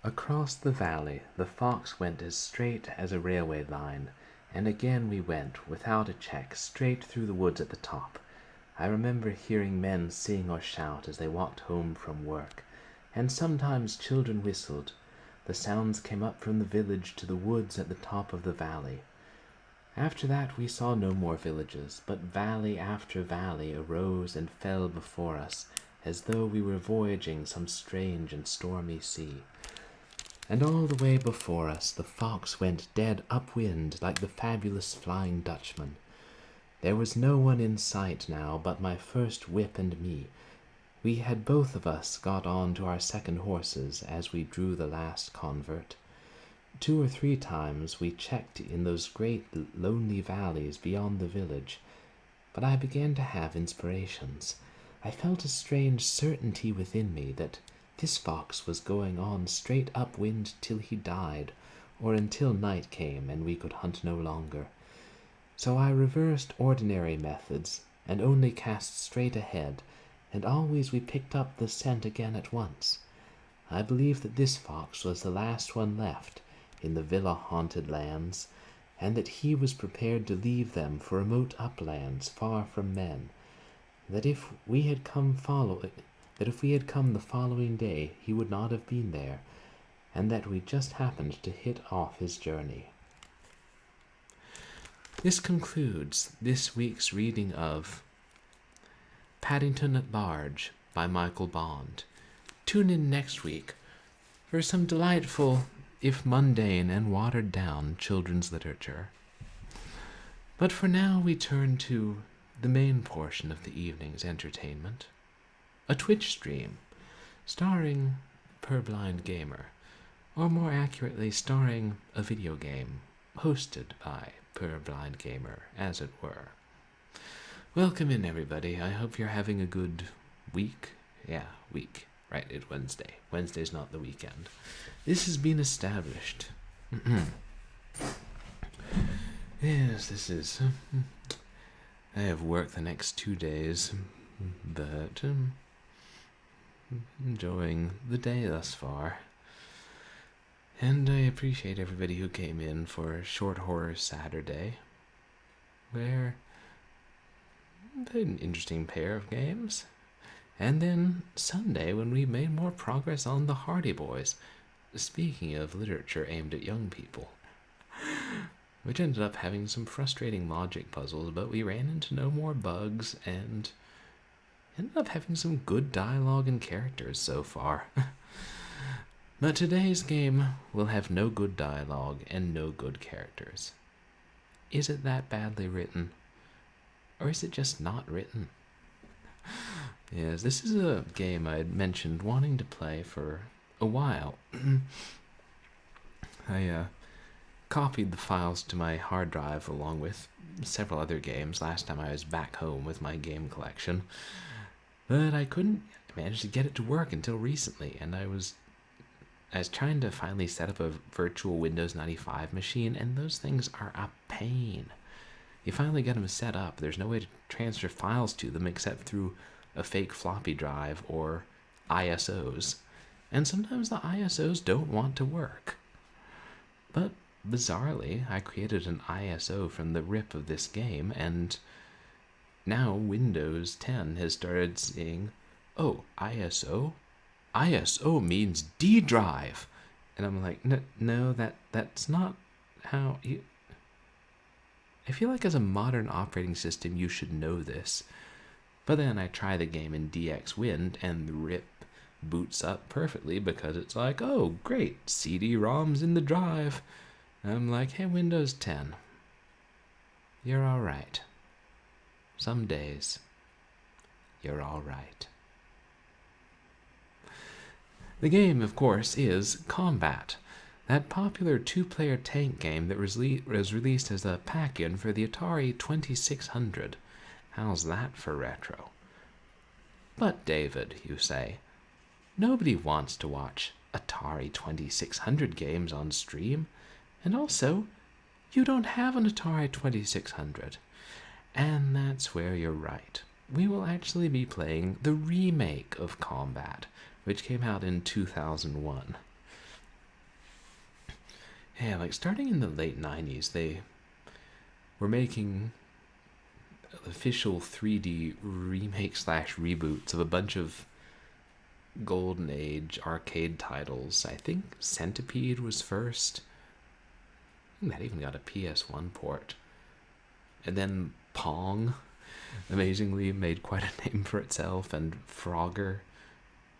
Across the valley the fox went as straight as a railway line, and again we went, without a check, straight through the woods at the top. I remember hearing men sing or shout as they walked home from work, and sometimes children whistled. The sounds came up from the village to the woods at the top of the valley. After that we saw no more villages, but valley after valley arose and fell before us, as though we were voyaging some strange and stormy sea. And all the way before us the fox went dead upwind like the fabulous Flying Dutchman. There was no one in sight now but my first whip and me. We had both of us got on to our second horses as we drew the last convert. 2 or 3 times we checked in those great lonely valleys beyond the village, but I began to have inspirations. I felt a strange certainty within me that this fox was going on straight upwind till he died, or until night came and we could hunt no longer. So I reversed ordinary methods and only cast straight ahead, and always we picked up the scent again at once. I believe that this fox was the last one left in the villa-haunted lands, and that he was prepared to leave them for remote uplands far from men. That if we had come the following day, he would not have been there, and that we just happened to hit off his journey. This concludes this week's reading of Paddington at Large by Michael Bond. Tune in next week for some delightful, if mundane and watered-down, children's literature. But for now we turn to the main portion of the evening's entertainment. A Twitch stream, starring Purblind Gamer, or more accurately, starring a video game, hosted by Purblind Gamer, as it were. Welcome in, everybody. I hope you're having a good week. Yeah, week. Right, it's Wednesday. Wednesday's not the weekend. This has been established. Yes, this is... I have work the next 2 days, but enjoying the day thus far. And I appreciate everybody who came in for Short Horror Saturday, where an interesting pair of games. And then Sunday, when we made more progress on the Hardy Boys, speaking of literature aimed at young people, which ended up having some frustrating logic puzzles, but we ran into no more bugs and ended up having some good dialogue and characters so far. But today's game will have no good dialogue and no good characters. Is it that badly written? Or is it just not written? Yes, this is a game I had mentioned wanting to play for a while. I copied the files to my hard drive along with several other games last time I was back home with my game collection, but I couldn't manage to get it to work until recently, and I was trying to finally set up a virtual Windows 95 machine, and those things are a pain. You finally get them set up, there's no way to transfer files to them except through a fake floppy drive or ISOs, and sometimes the ISOs don't want to work. But bizarrely, I created an ISO from the rip of this game, and now Windows 10 has started saying, oh, ISO? ISO means D drive. And I'm like, no, that's not how you... I feel like as a modern operating system, you should know this. But then I try the game in DXWind, and the RIP boots up perfectly because it's like, oh, great, CD-ROM's in the drive. And I'm like, hey, Windows 10, you're all right. Some days, you're all right. The game, of course, is Combat, that popular 2-player tank game that was released as a pack-in for the Atari 2600. How's that for retro? But David, you say, nobody wants to watch Atari 2600 games on stream, and also, you don't have an Atari 2600. And that's where you're right. We will actually be playing the remake of Combat, which came out in 2001. Yeah, like starting in the late 90s, they were making official 3D remake slash reboots of a bunch of Golden Age arcade titles. I think Centipede was first. I think that even got a PS1 port. And then Pong, amazingly, made quite a name for itself, and Frogger.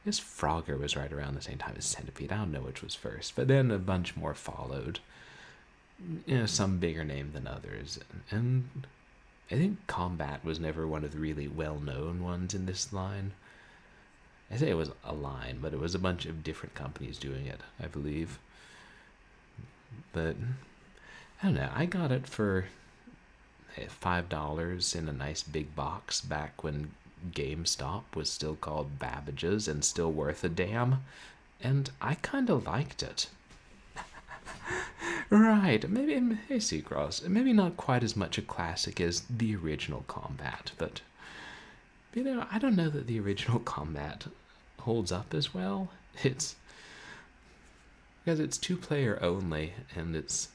I guess Frogger was right around the same time as Centipede. I don't know which was first, but then a bunch more followed. Some bigger name than others. And I think Combat was never one of the really well-known ones in this line. I say it was a line, but it was a bunch of different companies doing it, I believe. But, I don't know, I got it for $5 in a nice big box back when GameStop was still called Babbage's and still worth a damn, and I kind of liked it. Right, maybe, hey Seacross, maybe not quite as much a classic as the original Combat, but, I don't know that the original Combat holds up as well. Because it's 2-player only, and it's,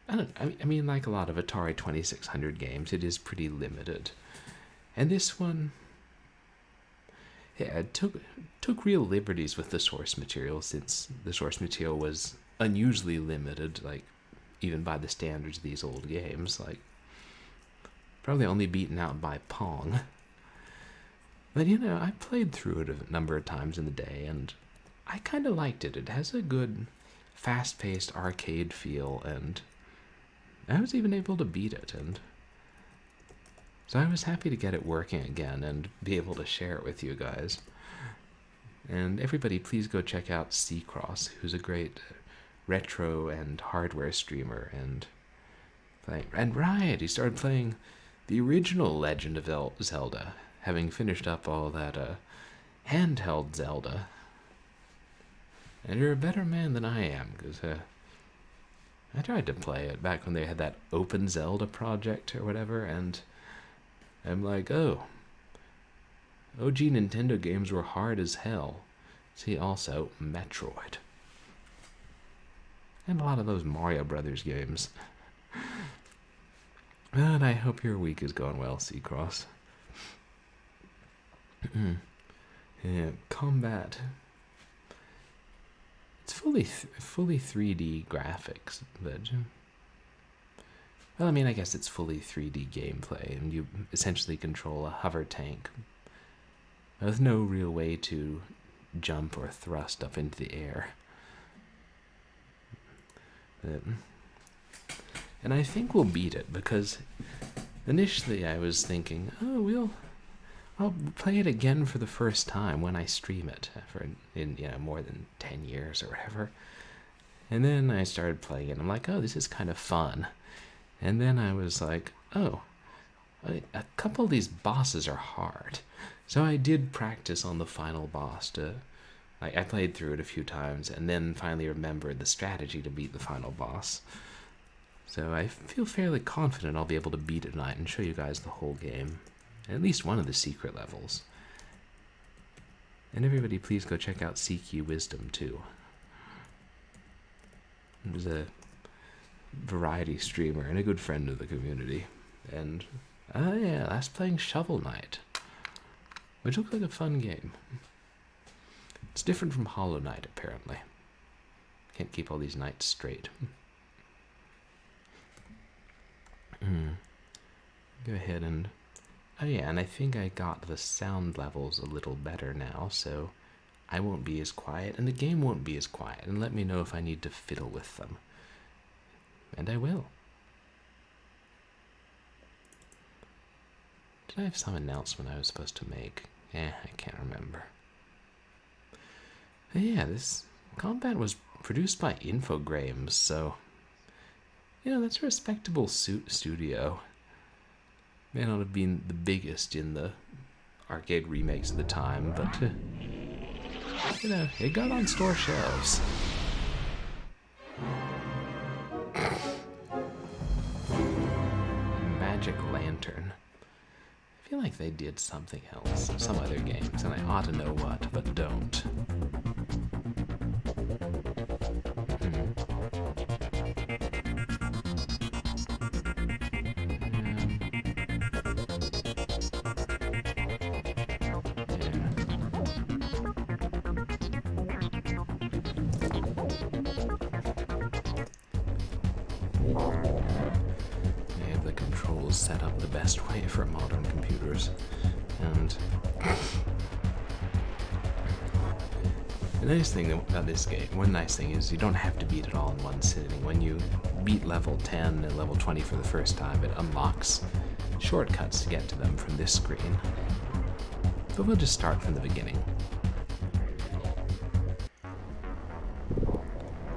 I mean, like a lot of Atari 2600 games, it is pretty limited. And this one, yeah, it took real liberties with the source material, since the source material was unusually limited, like, even by the standards of these old games, like, probably only beaten out by Pong. But, I played through it a number of times in the day, and I kind of liked it. It has a good, fast-paced arcade feel, and I was even able to beat it, and so I was happy to get it working again and be able to share it with you guys. And everybody, please go check out Seacross, who's a great retro and hardware streamer, and right, he started playing the original Legend of Zelda, having finished up all that handheld Zelda. And you're a better man than I am, because I tried to play it back when they had that Open Zelda project or whatever, and I'm like, OG Nintendo games were hard as hell. See, also, Metroid. And a lot of those Mario Brothers games. And I hope your week is going well, Seacross. Yeah, Combat. It's fully 3D graphics, but, well, I mean, I guess it's fully 3D gameplay, and you essentially control a hover tank with no real way to jump or thrust up into the air. And I think we'll beat it, because initially I was thinking, I'll play it again for the first time when I stream it in more than 10 years or whatever. And then I started playing it. I'm like, this is kind of fun. And then I was like, a couple of these bosses are hard. So I did practice on the final boss. I played through it a few times and then finally remembered the strategy to beat the final boss. So I feel fairly confident I'll be able to beat it tonight and show you guys the whole game. At least one of the secret levels. And everybody, please go check out CQ Wisdom, too. He's a variety streamer and a good friend of the community. And, that's playing Shovel Knight, which looks like a fun game. It's different from Hollow Knight, apparently. Can't keep all these knights straight. Go ahead and... and I think I got the sound levels a little better now, so I won't be as quiet, and the game won't be as quiet, and let me know if I need to fiddle with them. And I will. Did I have some announcement I was supposed to make? I can't remember. Yeah, this Combat was produced by Infogrames, so... that's a respectable studio. May not have been the biggest in the arcade remakes of the time, but, it got on store shelves. Magic Lantern. I feel like they did something else, some other games, and I ought to know what, but don't. They have the controls set up the best way for modern computers. And the nice thing about this game, one nice thing is you don't have to beat it all in one sitting. When you beat level 10 and level 20 for the first time, it unlocks shortcuts to get to them from this screen. But we'll just start from the beginning.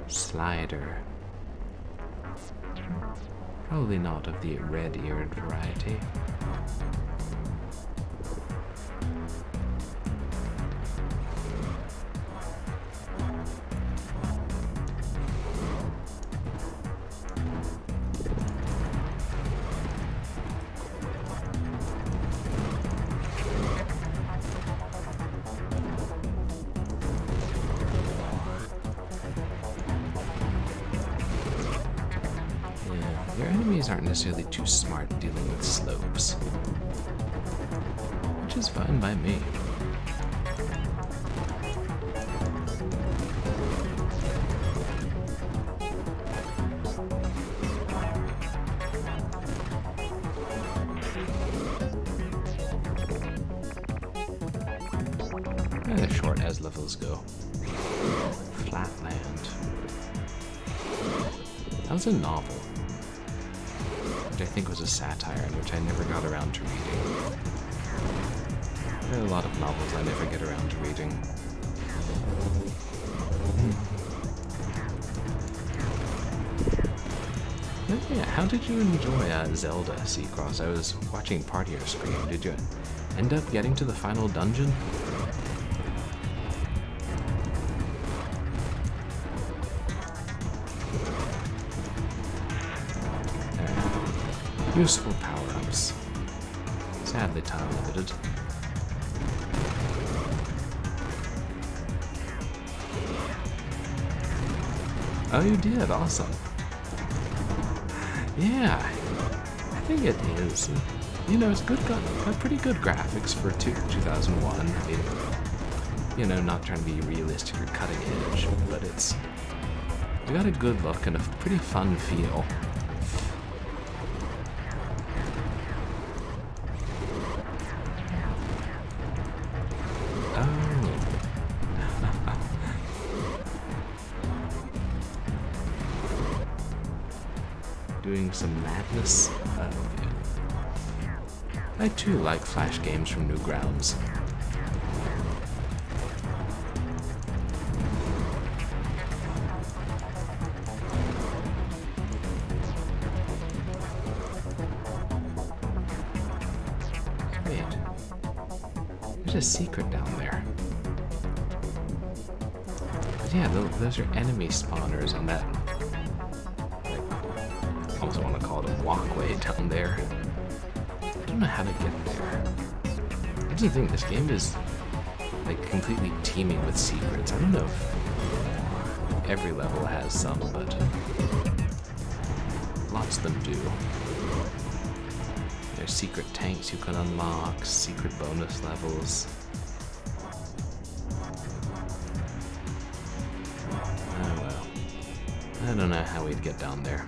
Slider. Probably not of the red-eared variety. Your enemies aren't necessarily too smart dealing with slopes, which is fine by me. They're short as levels go. Flatland. That was a novel, which I think was a satire and which I never got around to reading. There are a lot of novels I never get around to reading. Yeah, how did you enjoy Zelda Seacross? I was watching part of your screen. Did you end up getting to the final dungeon? Useful power-ups. Sadly time limited. Oh, you did? Awesome. Yeah, I think it is. You know, it's got pretty good graphics for 2001. I mean, you know, not trying to be realistic or cutting edge, but it's got a good look and a pretty fun feel. Doing some madness. I too like Flash games from Newgrounds. Wait, there's a secret down there. But yeah, those are enemy spawners on that. I also want to call it a walkway down there. I don't know how to get there. That's the thing, this game is like completely teeming with secrets. I don't know if every level has some, but lots of them do. There's secret tanks you can unlock, secret bonus levels. Oh well. I don't know how we'd get down there.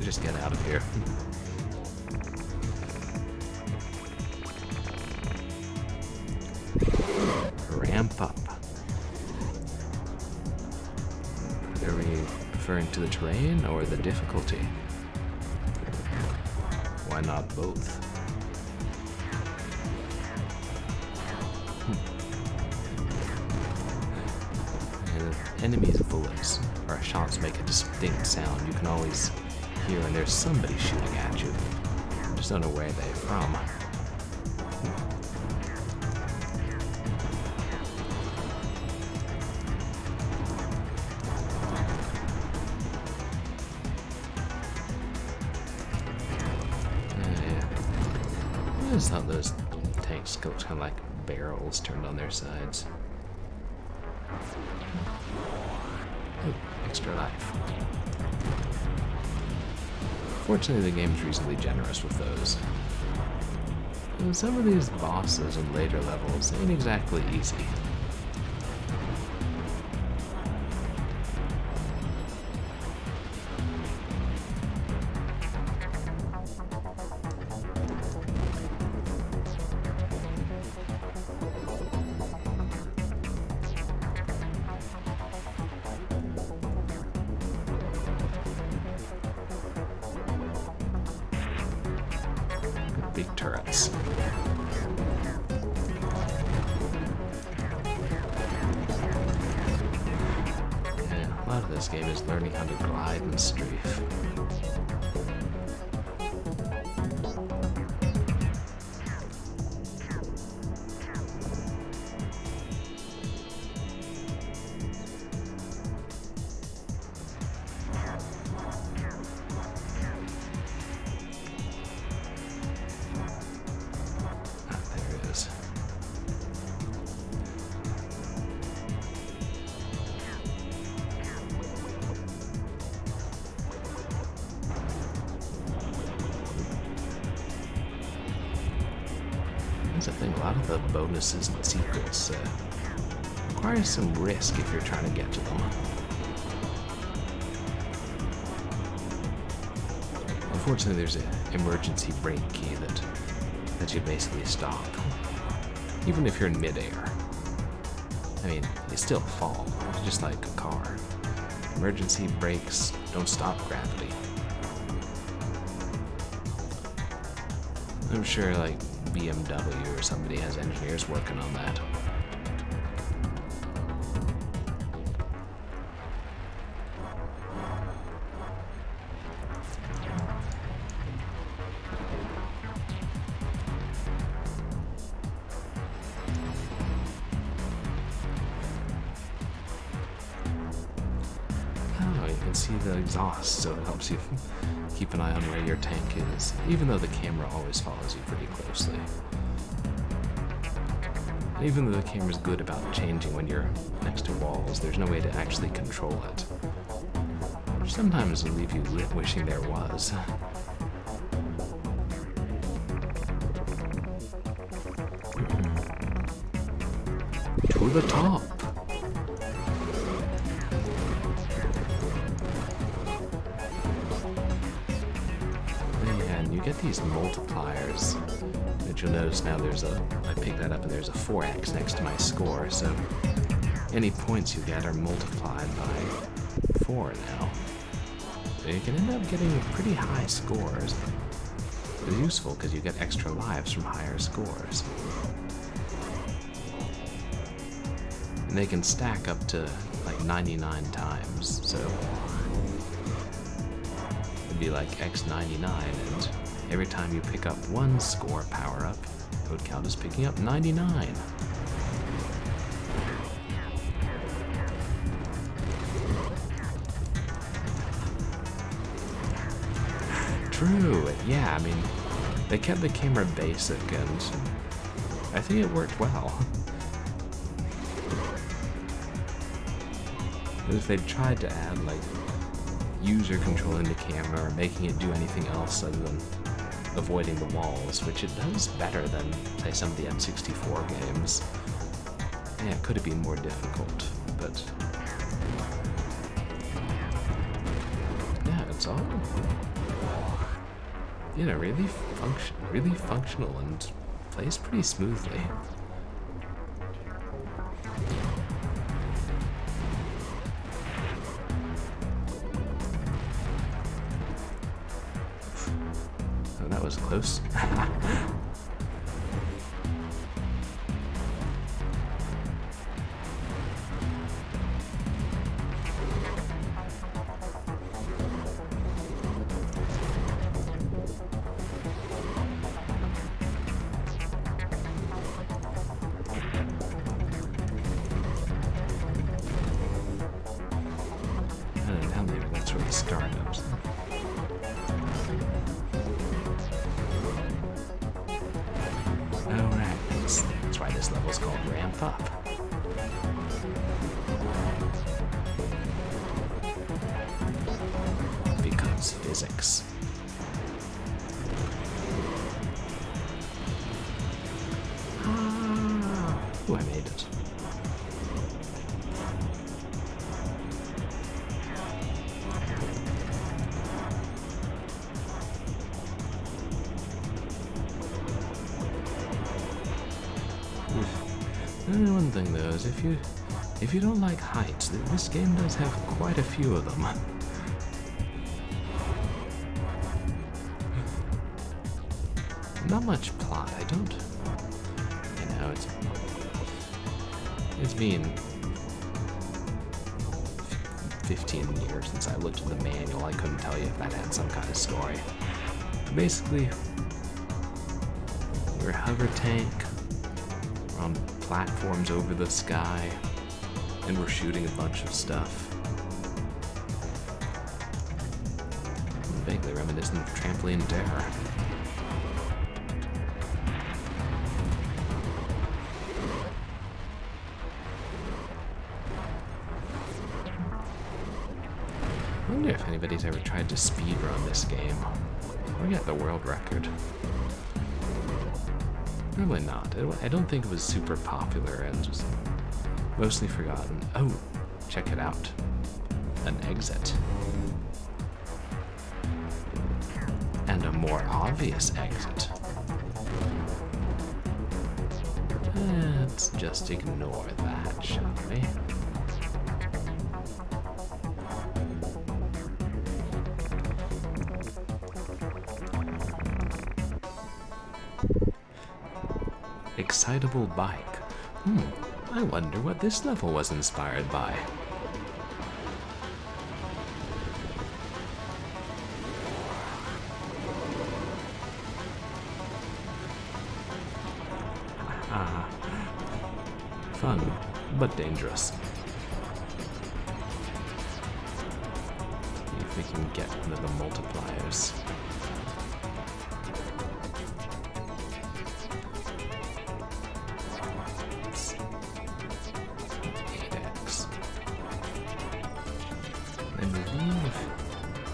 Just get out of here. Ramp up. Are we referring to the terrain or the difficulty? Why not both? Enemies' bullets or shots make a distinct sound. You can always hear when there's somebody shooting at you. Just don't know where they're from. Yeah. I just thought those tanks looked kind of like barrels turned on their sides. Oh, extra life. Fortunately, the game's reasonably generous with those. And some of these bosses in later levels ain't exactly easy. big turrets. Yeah, a lot of this game is learning how to glide and strafe. That's the thing, a lot of the bonuses and secrets require some risk if you're trying to get to them. Unfortunately, there's an emergency brake key that you basically stop, even if you're in midair. I mean, you still fall, just like a car. Emergency brakes don't stop gravity. I'm sure, like, BMW or somebody has engineers working on that. Oh, you can see the exhaust, so it helps you keep an eye on where your tank is, even though the camera always follows you pretty closely. And even though the camera's good about changing when you're next to walls, there's no way to actually control it. Which sometimes will leave you wishing there was. To the top! You get these multipliers that you'll notice now. I picked that up and there's a 4x next to my score, so any points you get are multiplied by 4 now. So you can end up getting pretty high scores. It's useful because you get extra lives from higher scores. And they can stack up to like 99 times, so it'd be like x99, and every time you pick up one score power-up, it would count as picking up 99. True, yeah, I mean, they kept the camera basic, and I think it worked well. If they'd tried to add, like, user controlling the camera or making it do anything else other than avoiding the walls, which it does better than, say, some of the N64 games. Yeah, it could have been more difficult, but yeah, it's all, you know, really functional and plays pretty smoothly. That was close. Down there, that's where the startups. Alright, that's why this level's called Ramp Up. Because physics. Ooh, I made it. One thing though is if you don't like heights, this game does have quite a few of them. Not much plot. I don't... You know, it's been 15 years since I looked at the manual. I couldn't tell you if that had some kind of story. But basically, we're a hover tank. We're on platforms over the sky. And we're shooting a bunch of stuff. Vaguely reminiscent of Trampoline Terror. I wonder if anybody's ever tried to speedrun this game or get the world record. Probably not. I don't think it was super popular and just mostly forgotten. Oh, check it out. An exit. And a more obvious exit. Let's just ignore that, shall we? Excitable bike. I wonder what this level was inspired by. Fun, but dangerous. See if we can get one of the multipliers. Oops. 8x. I believe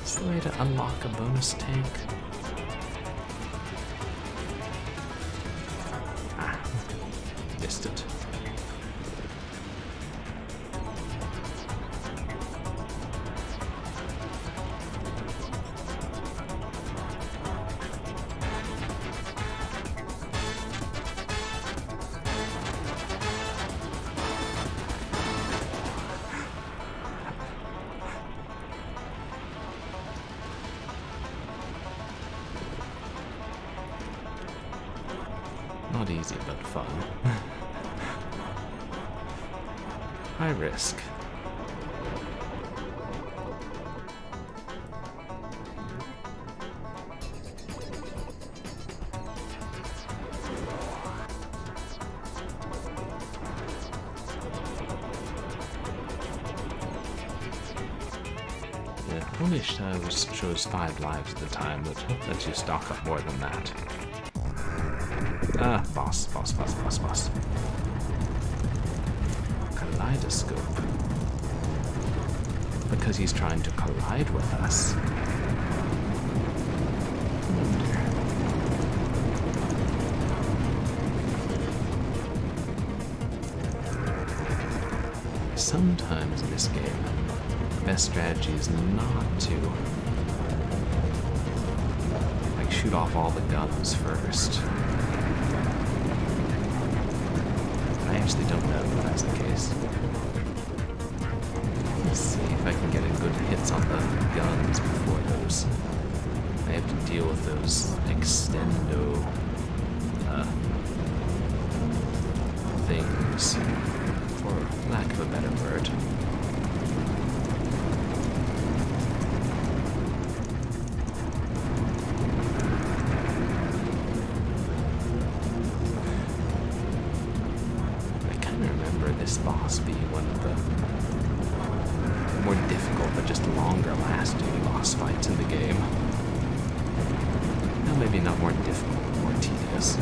it's the way to unlock a bonus tank. Missed it. Not easy, but fun. High risk. Yeah, only shows 5 lives at the time, which lets you stock up more than that. Boss. Kaleidoscope. Because he's trying to collide with us. Sometimes in this game, the best strategy is not to shoot off all the guns first. I actually don't know if that's the case. Let's see if I can get a good hits on the guns before those. I have to deal with those extendo things, for lack of a better word. This boss being one of the more difficult but just longer lasting boss fights in the game. Now maybe not more difficult, but more tedious.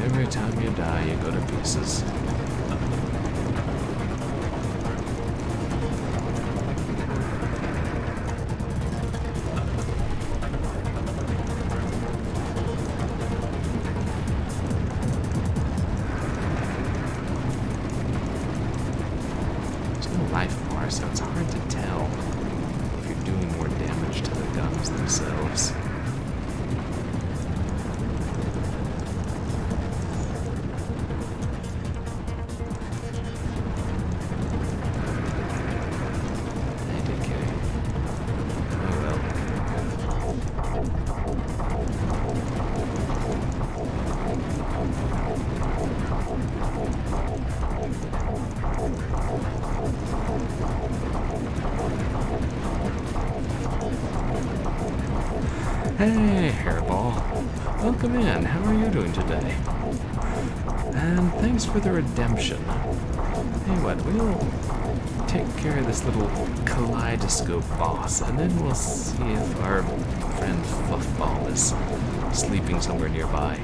Every time you die, you go to pieces. are, so it's hard to tell if you're doing more damage to the guns themselves. Hey, Hairball. Welcome in. How are you doing today? And thanks for the redemption. Hey, what? We'll take care of this little Kaleidoscope boss, and then we'll see if our friend Fluffbomb is sleeping somewhere nearby.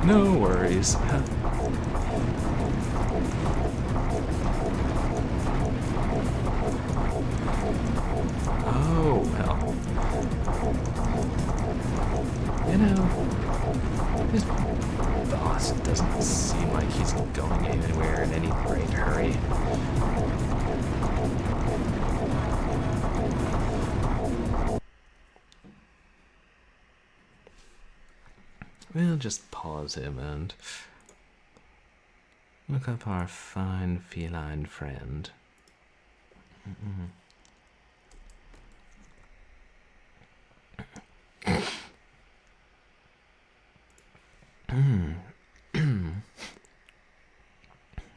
No worries. Oh, well. You know, this boss doesn't seem like he's going anywhere in any great hurry. We'll just pause him and look up our fine feline friend.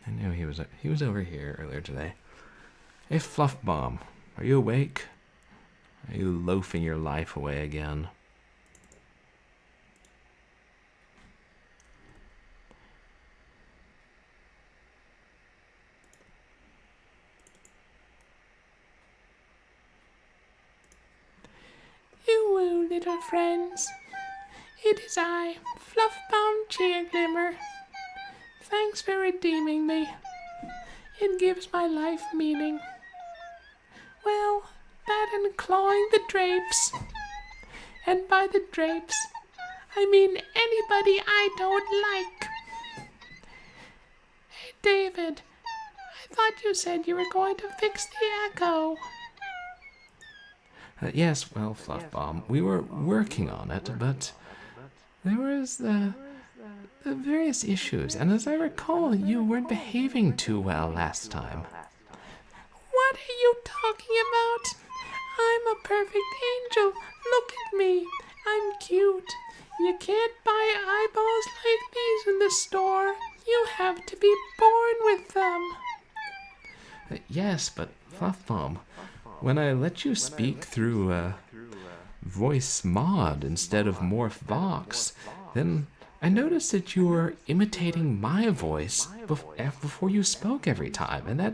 I knew he was over here earlier today. Hey, Fluff Bomb, are you awake? Are you loafing your life away again? Hello, little friends. It is I, Fluffbomb Cheerglimmer. Thanks for redeeming me. It gives my life meaning. Well, that and clawing the drapes. And by the drapes, I mean anybody I don't like. Hey, David, I thought you said you were going to fix the echo. Yes, well, Fluff Bomb, we were working on it, but there was the various issues, and as I recall, you weren't behaving too well last time. What are you talking about? I'm a perfect angel. Look at me. I'm cute. You can't buy eyeballs like these in the store. You have to be born with them. Yes, but Fluff Bomb, when I let you speak through voice mod instead of morph vox, then I noticed that you were imitating my voice before you spoke every time, and that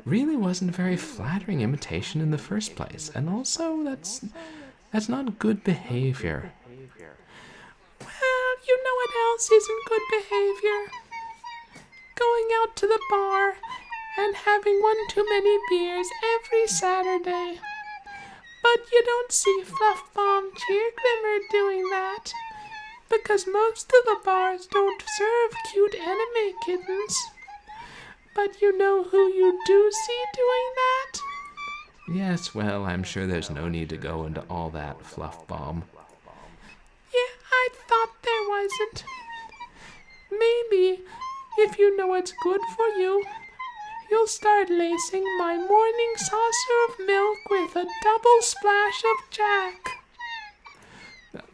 really wasn't a very flattering imitation in the first place, and also that's not good behavior. Well, you know what else isn't good behavior? Going out to the bar and having one too many beers every Saturday. But you don't see Fluffbomb Cheerglimmer doing that, because most of the bars don't serve cute anime kittens. But you know who you do see doing that? Yes, well, I'm sure there's no need to go into all that, Fluff Bomb. Yeah, I thought there wasn't. Maybe, if you know what's good for you, you'll start lacing my morning saucer of milk with a double splash of Jack.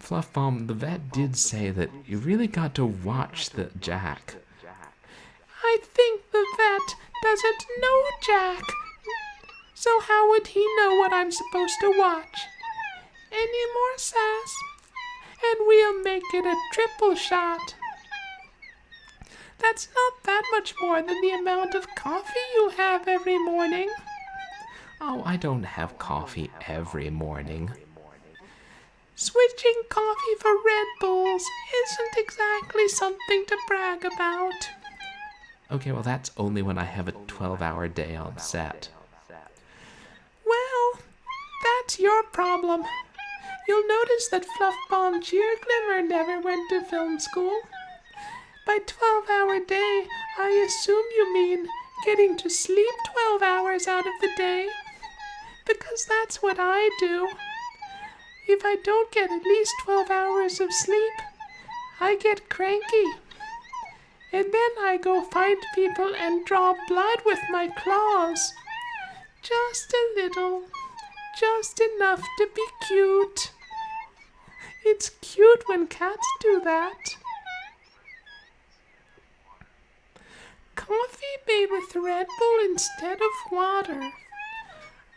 Fluff Bomb, the vet did say that you really got to watch the Jack. I think the vet doesn't know Jack. So how would he know what I'm supposed to watch? Any more sass, and we'll make it a triple shot. That's not that much more than the amount of coffee you have every morning. Oh, I don't have coffee every morning. Switching coffee for Red Bulls isn't exactly something to brag about. Okay, well, that's only when I have a 12-hour day on set. Well, that's your problem. You'll notice that Fluffbomb Cheerglimmer never went to film school. By 12 I assume you mean getting to sleep 12 hours out of the day, because that's what I do. If I don't get at least 12 hours of sleep, I get cranky. And then I go find people and draw blood with my claws. Just a little. Just enough to be cute. It's cute when cats do that. Coffee made with Red Bull instead of water.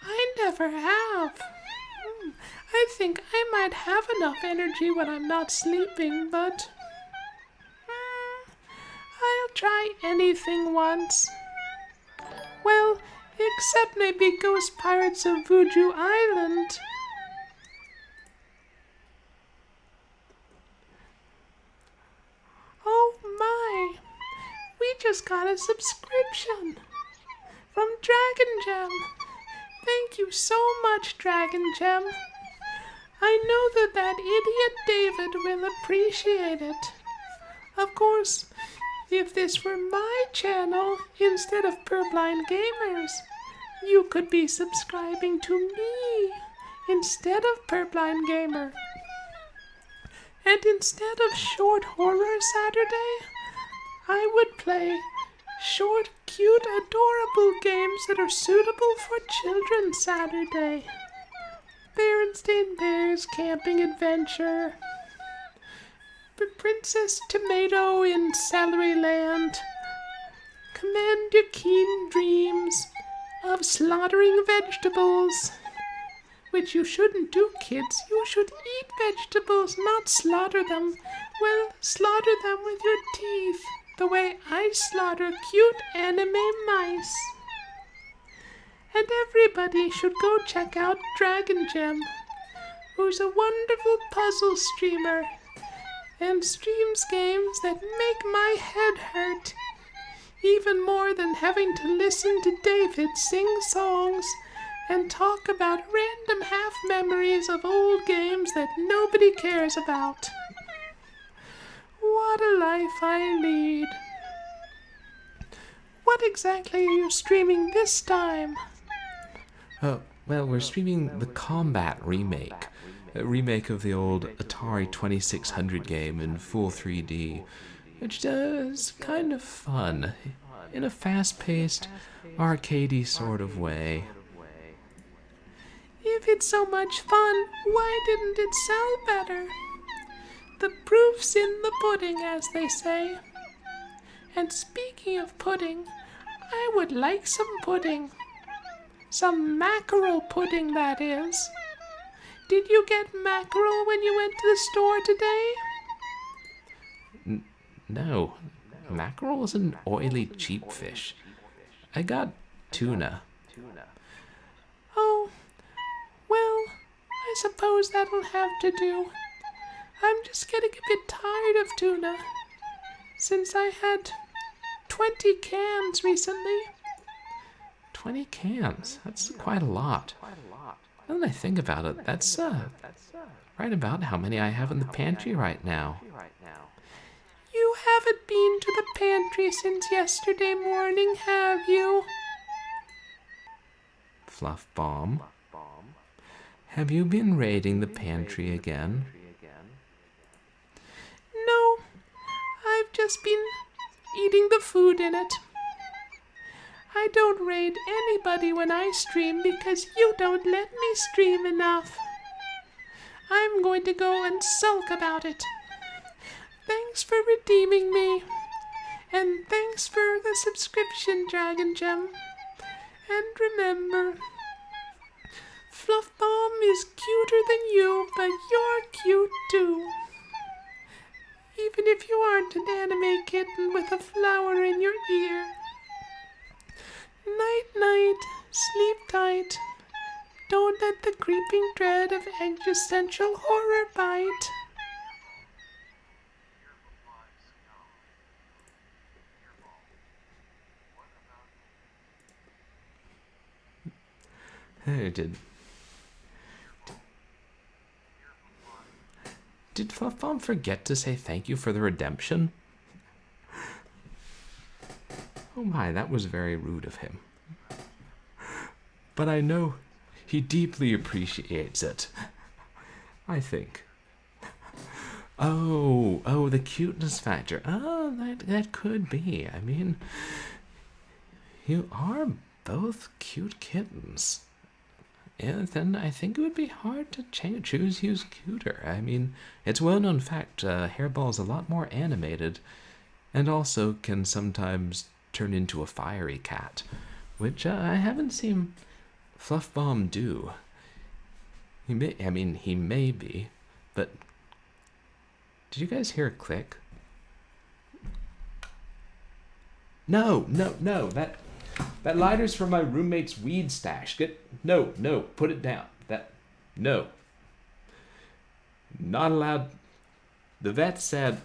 I never have. I think I might have enough energy when I'm not sleeping, but I'll try anything once. Well, except maybe Ghost Pirates of Voodoo Island. Oh my! We just got a subscription from Dragon Gem. Thank you so much, Dragon Gem. I know that idiot David will appreciate it. Of course, if this were my channel instead of Purblind Gamers, you could be subscribing to me instead of Purblind Gamer. And instead of Short Horror Saturday, I would play short, cute, adorable games that are suitable for children Saturday. Berenstain Bears Camping Adventure, Princess Tomato in Celery Land, Command Your Keen Dreams of Slaughtering Vegetables, which you shouldn't do, kids. You should eat vegetables, not slaughter them. Well, slaughter them with your teeth, the way I slaughter cute anime mice. And everybody should go check out Dragon Gem, who's a wonderful puzzle streamer and streams games that make my head hurt, even more than having to listen to David sing songs and talk about random half memories of old games that nobody cares about. What a life I lead. What exactly are you streaming this time? Well, we're streaming the Combat remake. A remake of the old Atari 2600 game in full 3D, which is kind of fun, in a fast-paced, arcadey sort of way. If it's so much fun, why didn't it sell better? The proof's in the pudding, as they say. And speaking of pudding, I would like some pudding. Some mackerel pudding, that is. Did you get mackerel when you went to the store today? No, mackerel is an oily, cheap fish. I got tuna. Oh, well, I suppose that'll have to do. I'm just getting a bit tired of tuna, since I had 20 cans recently. 20 cans? That's quite a lot. Now that I think about it, that's right about how many I have in the pantry right now. You haven't been to the pantry since yesterday morning, have you? Fluff Bomb, have you been raiding the pantry again? No, I've just been eating the food in it. I don't raid anybody when I stream because you don't let me stream enough. I'm going to go and sulk about it. Thanks for redeeming me. And thanks for the subscription, Dragon Gem. And remember, Fluff Bomb is cuter than you, but you're cute too. Even if you aren't an anime kitten with a flower in your ear. Night, night, sleep tight. Don't let the creeping dread of existential horror bite. Hey, Did Fluff Bomb forget to say thank you for the redemption? Oh my, that was very rude of him. But I know he deeply appreciates it. I think. Oh, the cuteness factor. Oh, that could be. I mean, you are both cute kittens. And then I think it would be hard to choose who's cuter. I mean, it's a well-known fact, Hairball's a lot more animated, and also can sometimes turn into a fiery cat, which I haven't seen Fluff Bomb do. He may be, but did you guys hear a click? No, that lighter's from my roommate's weed stash. No, put it down. No. Not allowed. The vet said,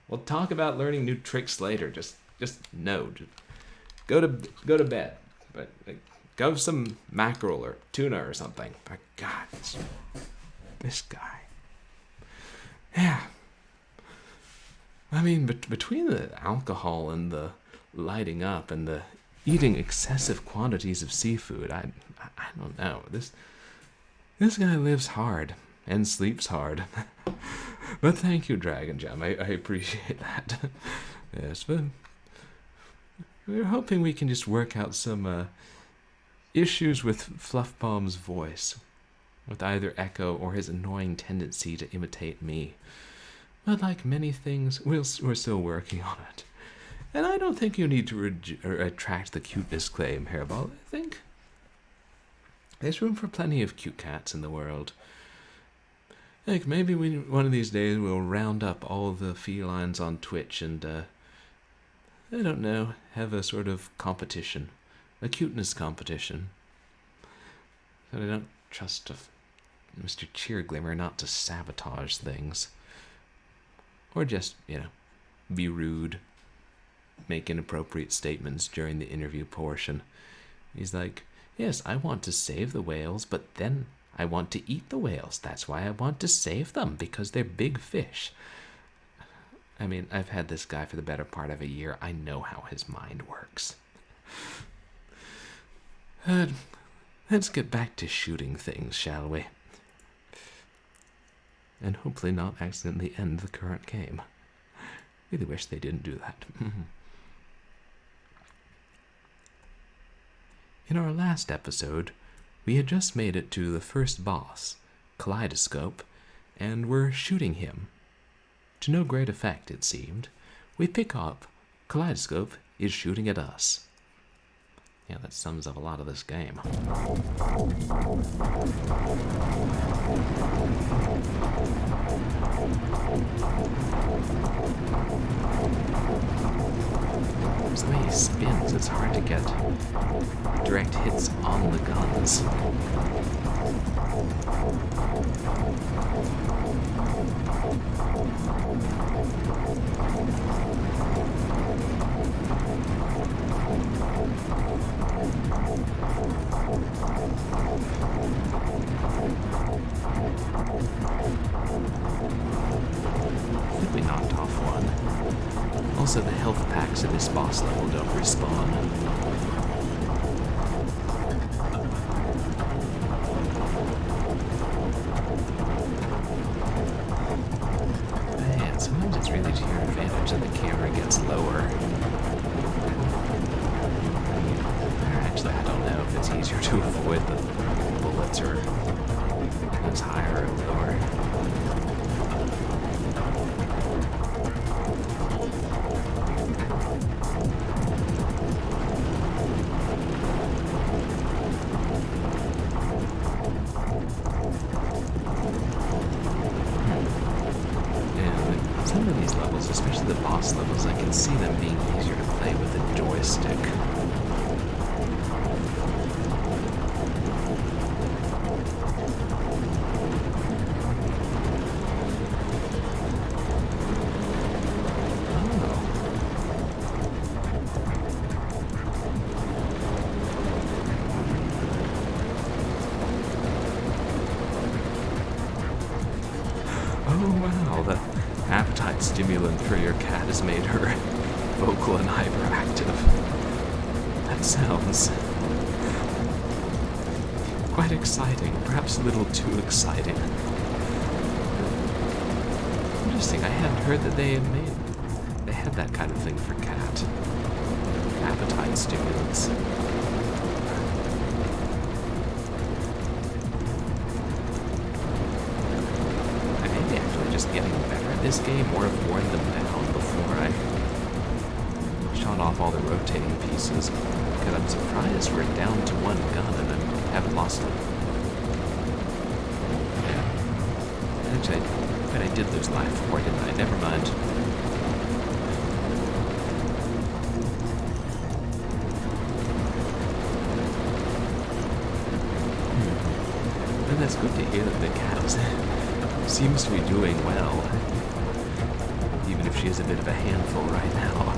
we'll talk about learning new tricks later. Just no. Just go to bed. But go have some mackerel or tuna or something. My God, this guy. Yeah. I mean, between the alcohol and the lighting up and the eating excessive quantities of seafood, I don't know. This guy lives hard and sleeps hard. But thank you, Dragon Gem. I appreciate that. Yes, but we're hoping we can just work out some issues with Fluff Bomb's voice, with either echo or his annoying tendency to imitate me. But like many things, we're still working on it. And I don't think you need to retract the cuteness claim, Hairball. I think there's room for plenty of cute cats in the world. Like, maybe one of these days we'll round up all the felines on Twitch and, I don't know, have a sort of competition. A cuteness competition. But I don't trust Mr. Cheerglimmer not to sabotage things. Or just, be rude. Make inappropriate statements during the interview portion. He's like, yes, I want to save the whales, but then I want to eat the whales. That's why I want to save them, because they're big fish. I mean, I've had this guy for the better part of a year. I know how his mind works. Let's get back to shooting things, shall we? And hopefully not accidentally end the current game. Really wish they didn't do that. In our last episode, we had just made it to the first boss, Kaleidoscope, and were shooting him. To no great effect, it seemed. We pick up, Kaleidoscope is shooting at us. Yeah, that sums up a lot of this game. So the way he spins, it's hard to get direct hits on the guns. I think we knocked off one. Also, the health packs in this boss level don't respawn. Man, sometimes it's really to your advantage that the camera gets lower. Actually, I don't know if it's easier to avoid the bullets or if it's higher or lower. Some of these levels, especially the boss levels, I can see them being easier to play with a joystick. stimulant for your cat has made her vocal and hyperactive. That sounds quite exciting, perhaps a little too exciting. Interesting, I hadn't heard that they had that kind of thing for cat. Appetite stimulants. I may be actually just getting better at this game, or have worn them down before I shot off all the rotating pieces. Because I'm surprised we're down to one gun and I haven't lost it. Yeah. Actually, but I did lose life before, didn't I? Never mind. And that's good to hear that the cat seems to be doing well. Even if she is a bit of a handful right now.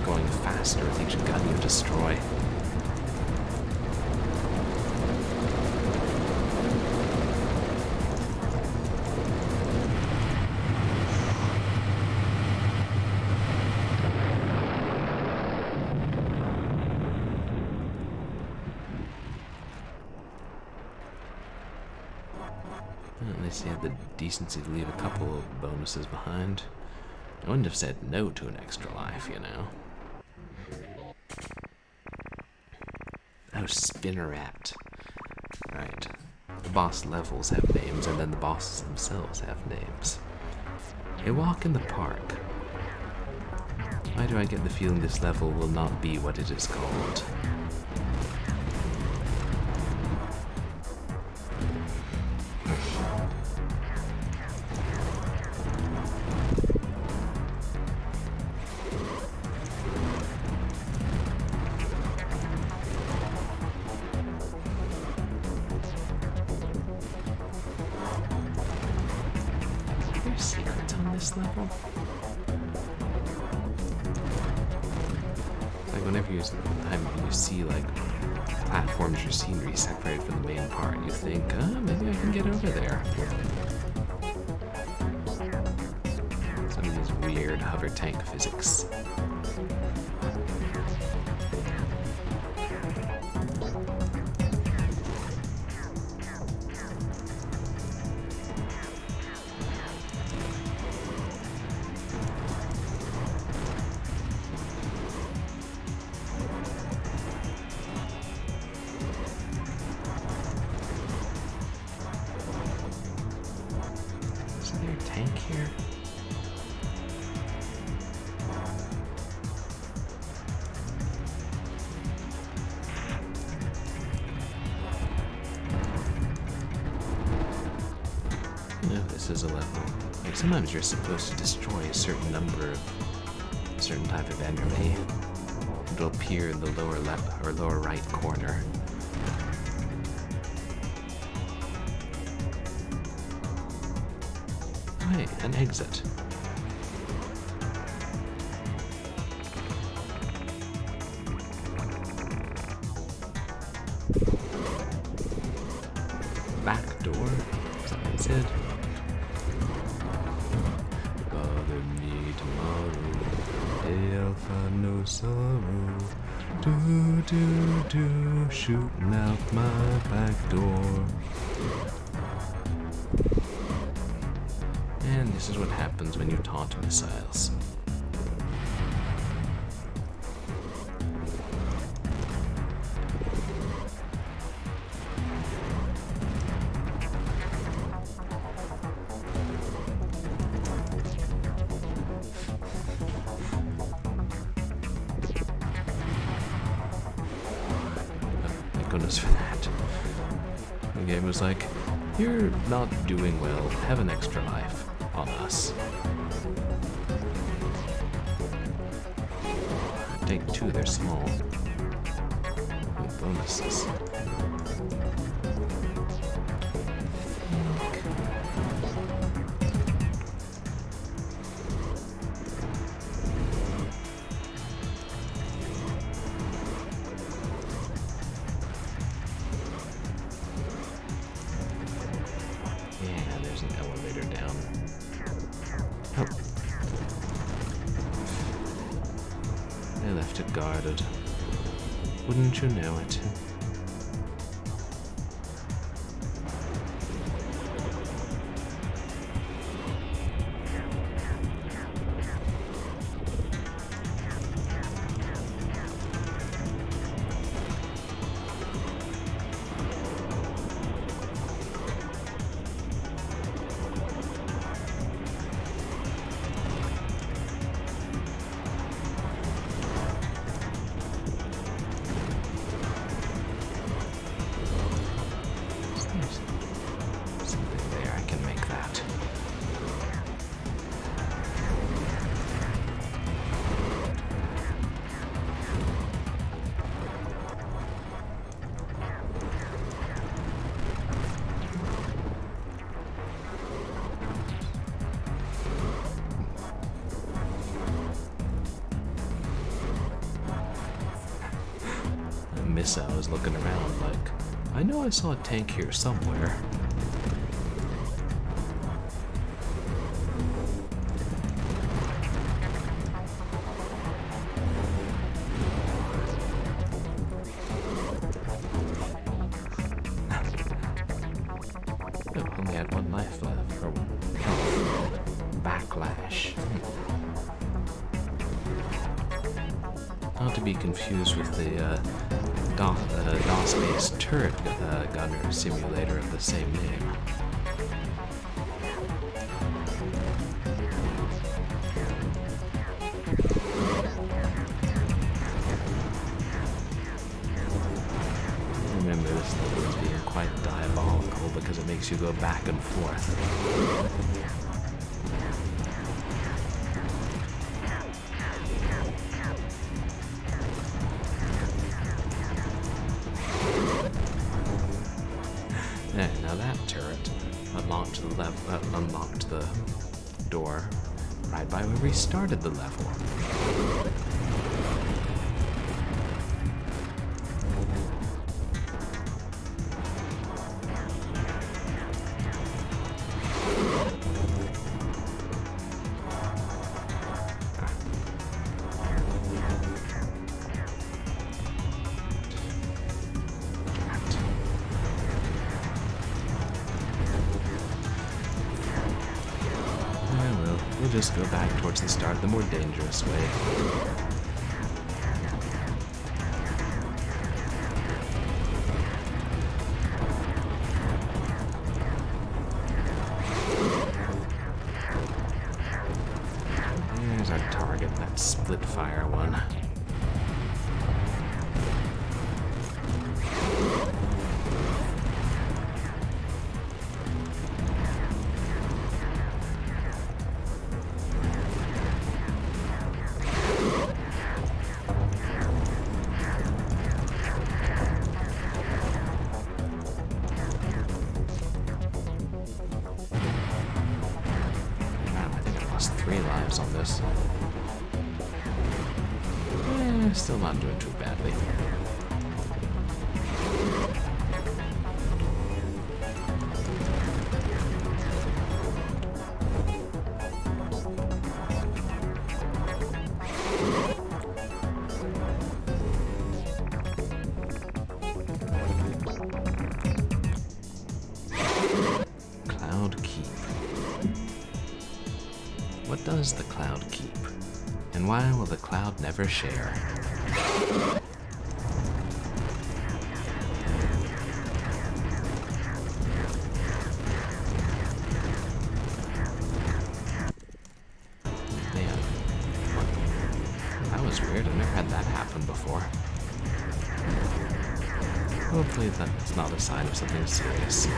Going faster with each gun you destroy. At least you have the decency to leave a couple of bonuses behind. I wouldn't have said no to an extra life, you know. Oh, Spinneret. Right. The boss levels have names, and then the bosses themselves have names. A walk in the park. Why do I get the feeling this level will not be what it is called? Secrets on this level. Like whenever you see like platforms or scenery separated from the main part, you think, maybe I can get over there. Some of these weird hover tank physics. Tank here. No, this is a level. Like sometimes you're supposed to destroy a certain number of certain type of enemy. It'll appear in the lower left or lower right corner. Hey, an exit. Back door? Is that what it said? Bother me tomorrow, day I'll find no sorrow. Do, shooting out my back door. And this is what happens when you taunt missiles. Thank goodness for that. The game was like, you're not doing well, have an extra life on us. Take two, they're small. Jesus. Yeah, there's an elevator down. Oh. They left it guarded. Wouldn't you know it? Something there, I can make that. I was looking around like, I know I saw a tank here somewhere. Oh, only had one life left. Or Backlash. Not to be confused with the DOS-based turret gunner simulator of the same name. I remember this level as being quite diabolical because it makes you go back and forth. Now that turret unlocked the door right by where we started the level. We'll just go back towards the start, the more dangerous way. There's our target, that split fire one. On this. Still not doing too badly. Cloud Keep. What does the cloud keep? And why will the cloud never share? Man, that was weird. I've never had that happen before. Hopefully that's not a sign of something serious.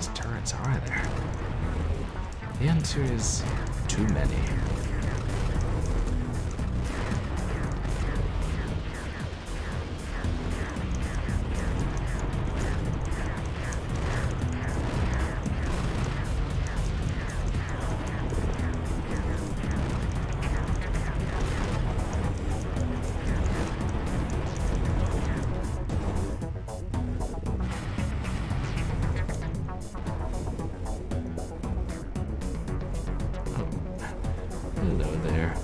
these turrets are there? The answer is too many. Hello there.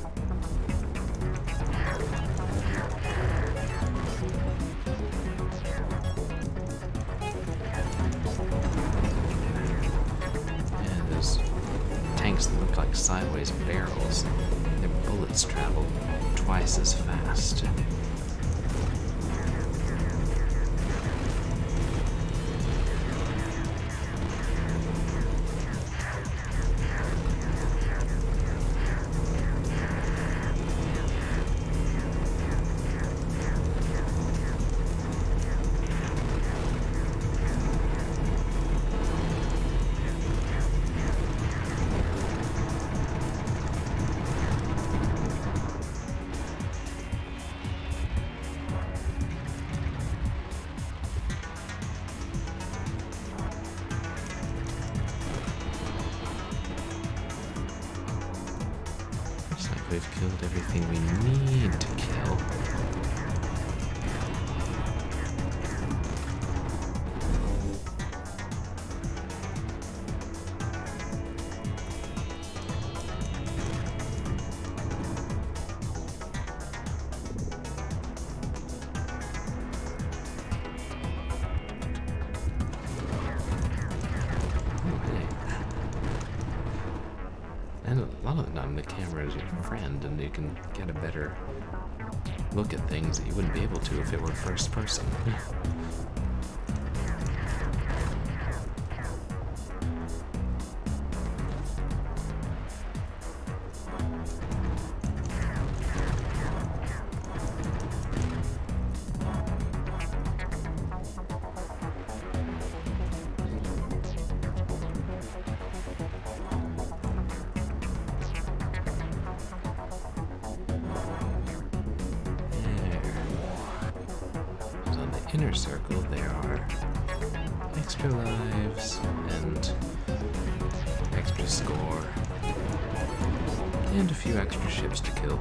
Yeah, those tanks that look like sideways barrels. Their bullets travel twice as fast. Looks like we've killed everything we need to kill. And a lot of the time the camera is your friend and you can get a better look at things that you wouldn't be able to if it were first person. Inner circle, there are extra lives and extra score and a few extra ships to kill.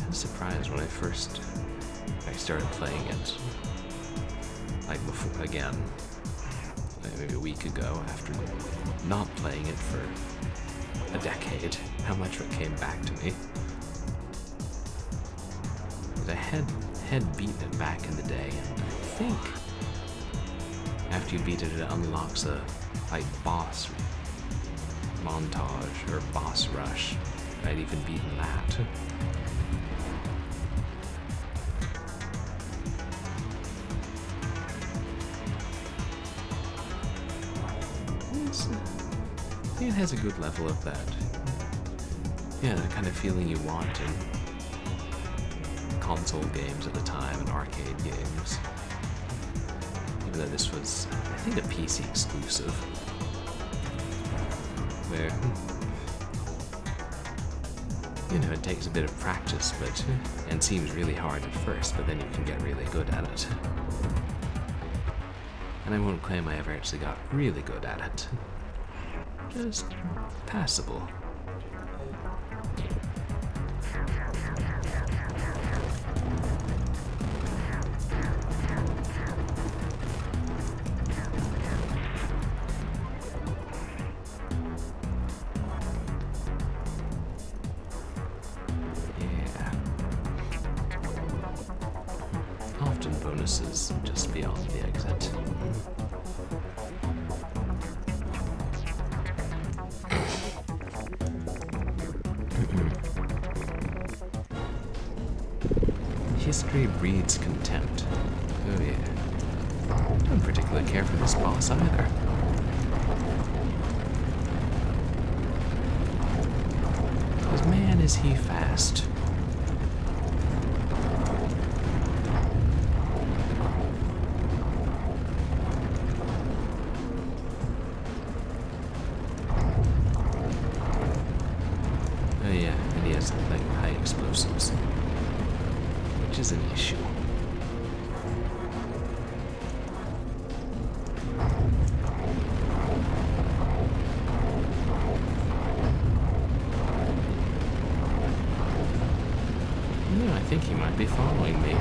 I was surprised when I started playing it, like before, again, maybe a week ago after not playing it for a decade, how much of it came back to me. I had beaten it back in the day, and I think after you beat it, it unlocks a boss montage or boss rush. I'd even beaten that. It has a good level of that. Yeah, the kind of feeling you want in console games at the time and arcade games. Even though this was, I think, a PC exclusive. Where, it takes a bit of practice, and seems really hard at first, but then you can get really good at it. And I won't claim I ever actually got really good at it. Just passable. Yeah. Often bonuses just beyond the exit. History breeds contempt. Oh yeah. Don't particularly care for this boss either. Because man is he fast. explosives, which is an issue. Yeah, I think he might be following me.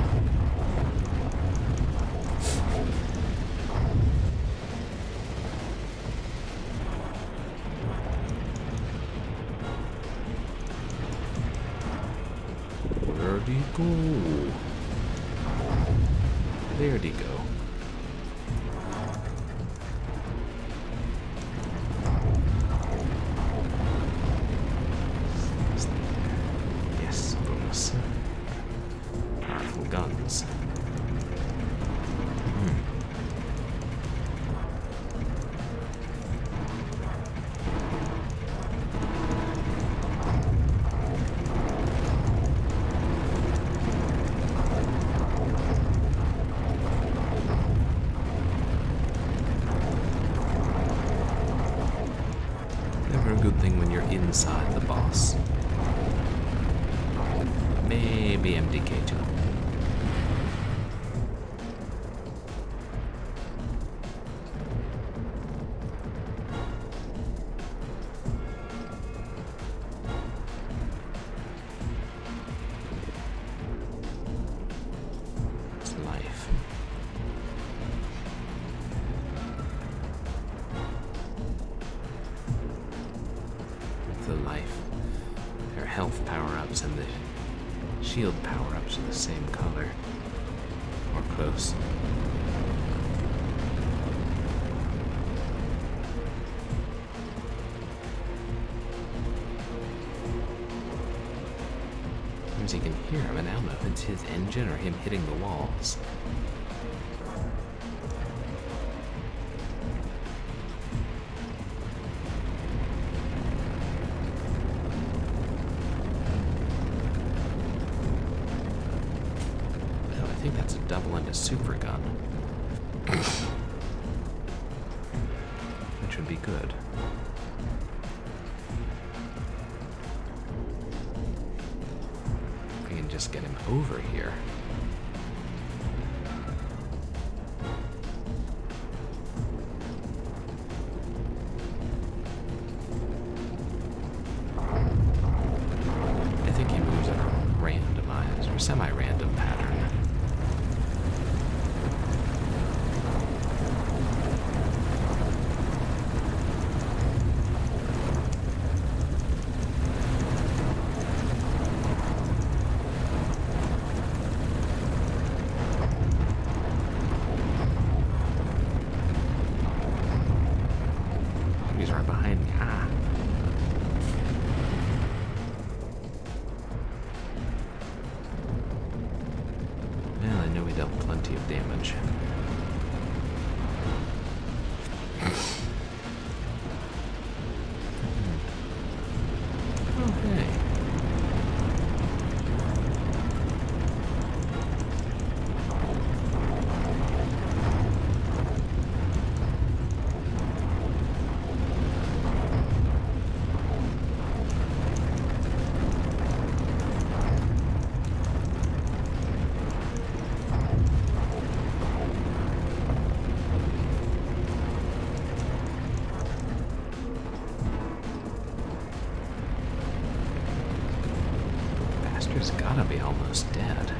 Where'd he go? There'd he go. Yes, bonus. Powerful guns. Never a good thing when you're inside the boss. Maybe MDK2. It's life. The life, their health power-ups and the shield power-ups are the same color, or close. Sometimes you can hear him, and I don't know if it's his engine or him hitting the walls. I think that's a double and a super gun. Which would be good. If we can just get him over here. I think he moves in a randomized or semi-random pattern. He's right behind me. Ah. Well, I know we dealt plenty of damage. Okay. Bastard's gotta be almost dead.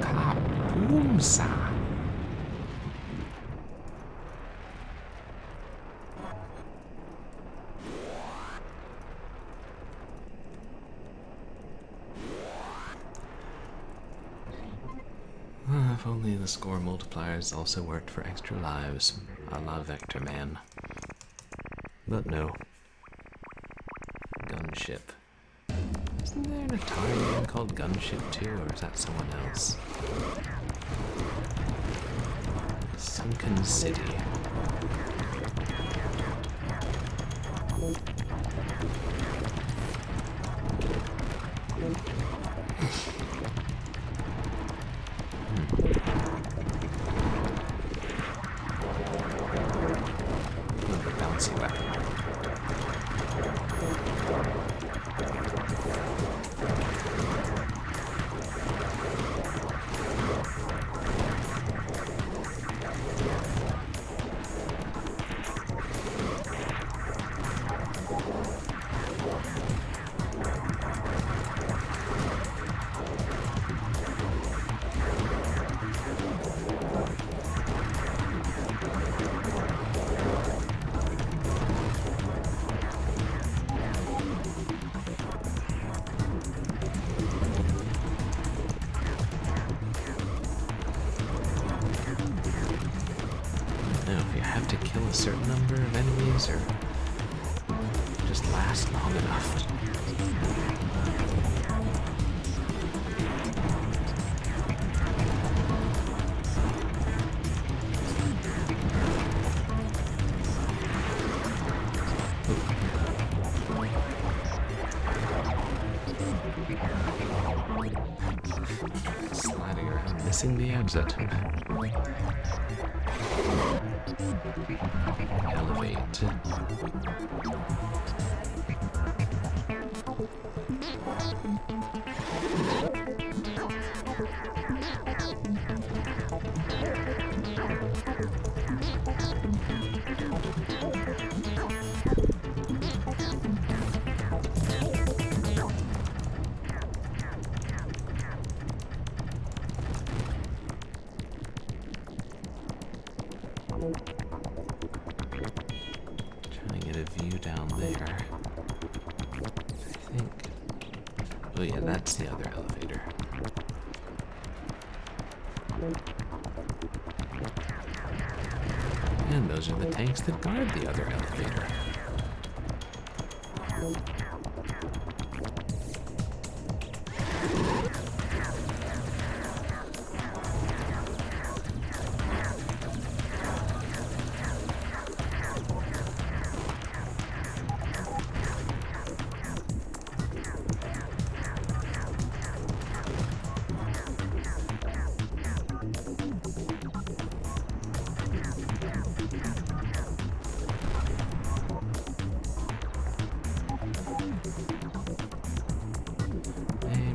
Kaboom-sa. If only the score multipliers also worked for extra lives, a la Vector Man. But no. Gunship. Isn't there an Atari game called Gunship 2, or is that someone else? Sunken City. fancy weapon. To kill a certain number of enemies or just last long enough. Sliding around, missing the exit. Elevate. Trying to get a view down there. I think. Oh yeah, that's the other elevator. And those are the tanks that guard the other elevator.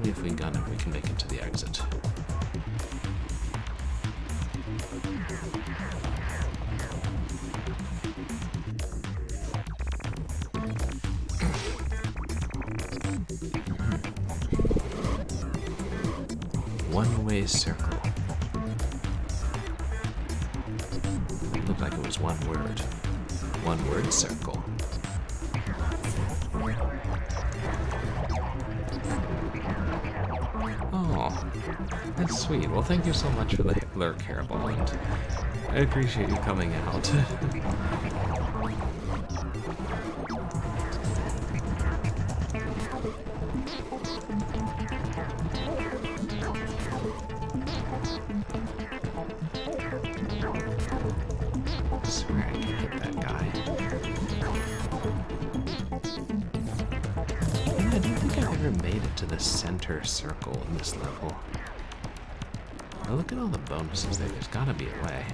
If we gun it, we can make it to the exit. One-way circle. It looked like it was one word. One-word circle. Oh, that's sweet. Well, thank you so much for the lurk, Hairball, and I appreciate you coming out. I swear I can hit that guy. I don't think I've ever made it to the center circle in this level. Now look at all the bonuses there. There's gotta be a way.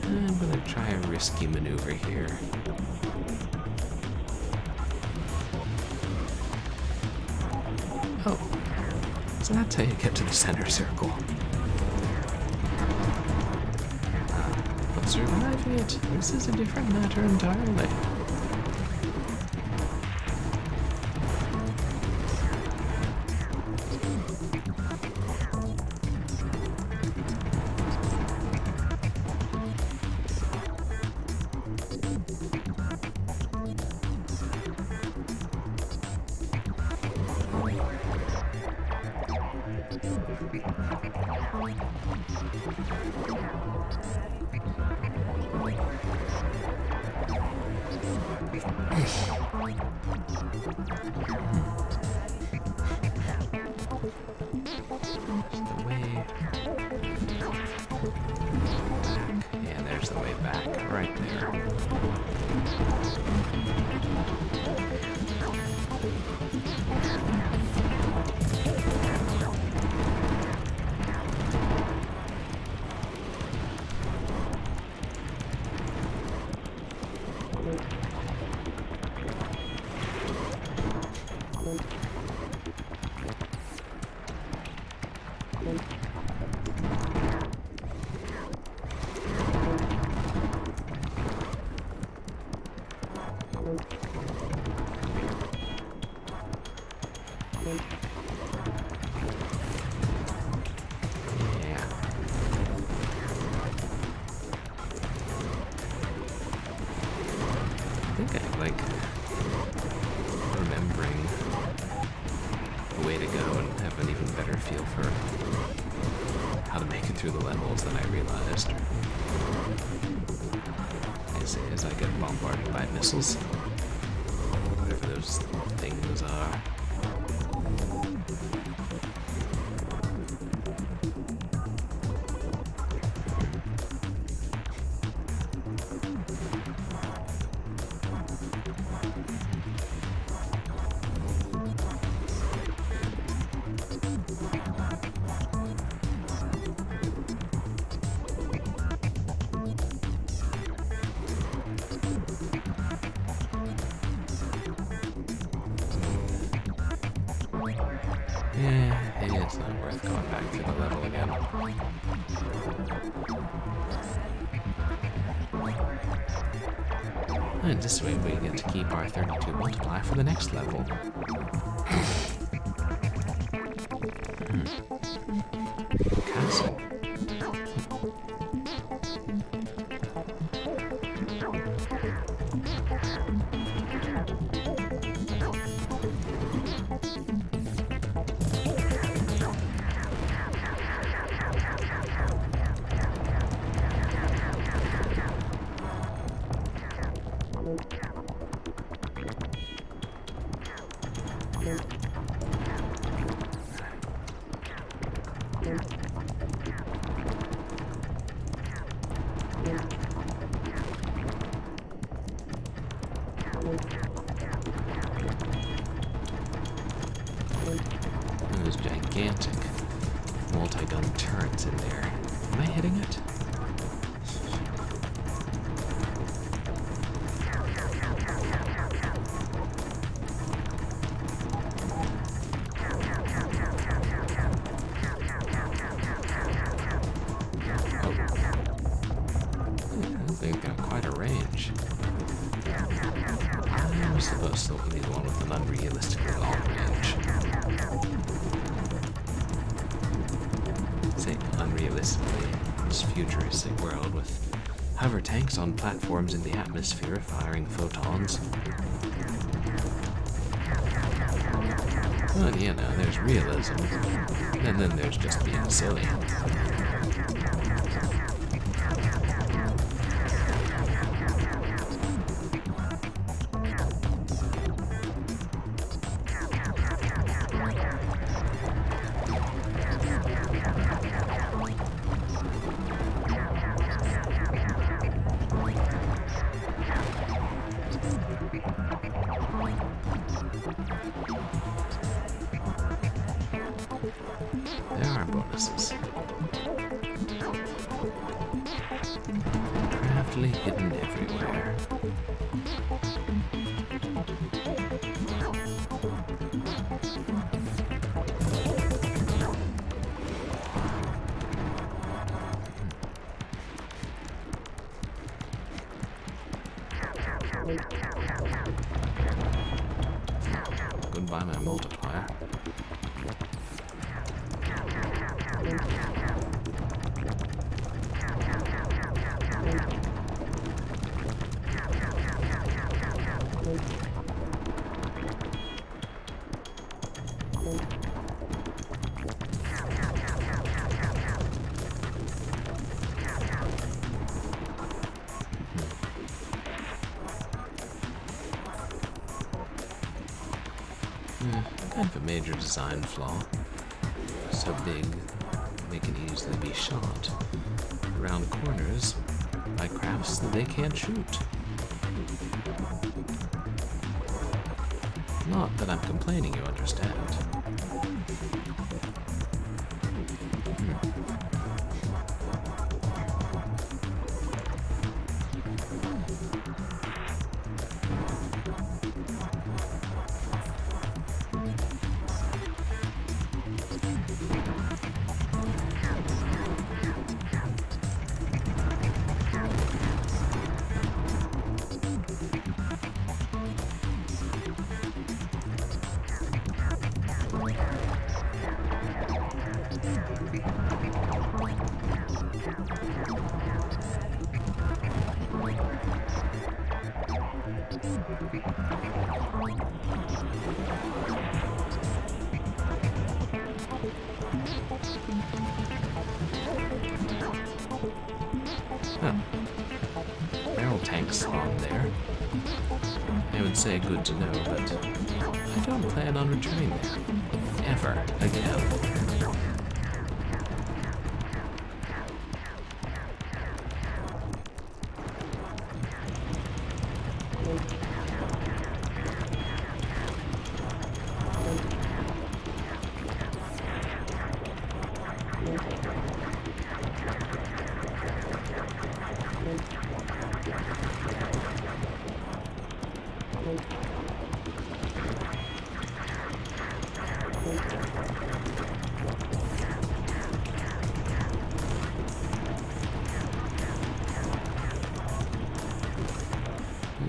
I'm gonna try a risky maneuver here. Oh, so that's how you get to the center circle. But surviving it, this is a different matter entirely. Yeah, there's the way back, right there. I think I like remembering the way to go and have an even better feel for how to make it through the levels than I realized. As I get bombarded by missiles, whatever those things are. Yeah, maybe it's not worth going back to the level again. And this way we get to keep our 32 multiply for the next level. Castle. Those gigantic multi-gun turrets in there. Am I hitting it? They've got quite a range. I'm supposed to be the one with an unrealistically long range. Say unrealistically, this futuristic world with hover tanks on platforms in the atmosphere firing photons. Well, you know, there's realism, and then there's just being silly. There are bonuses. Craftily hidden everywhere. Goodbye, my multiplier. Kind of a major design flaw. So big, they can easily be shot. Around corners by crafts that they can't shoot. Not that I'm complaining, you understand. Barrel tanks on there. I would say good to know, but I don't plan on returning there. Ever again.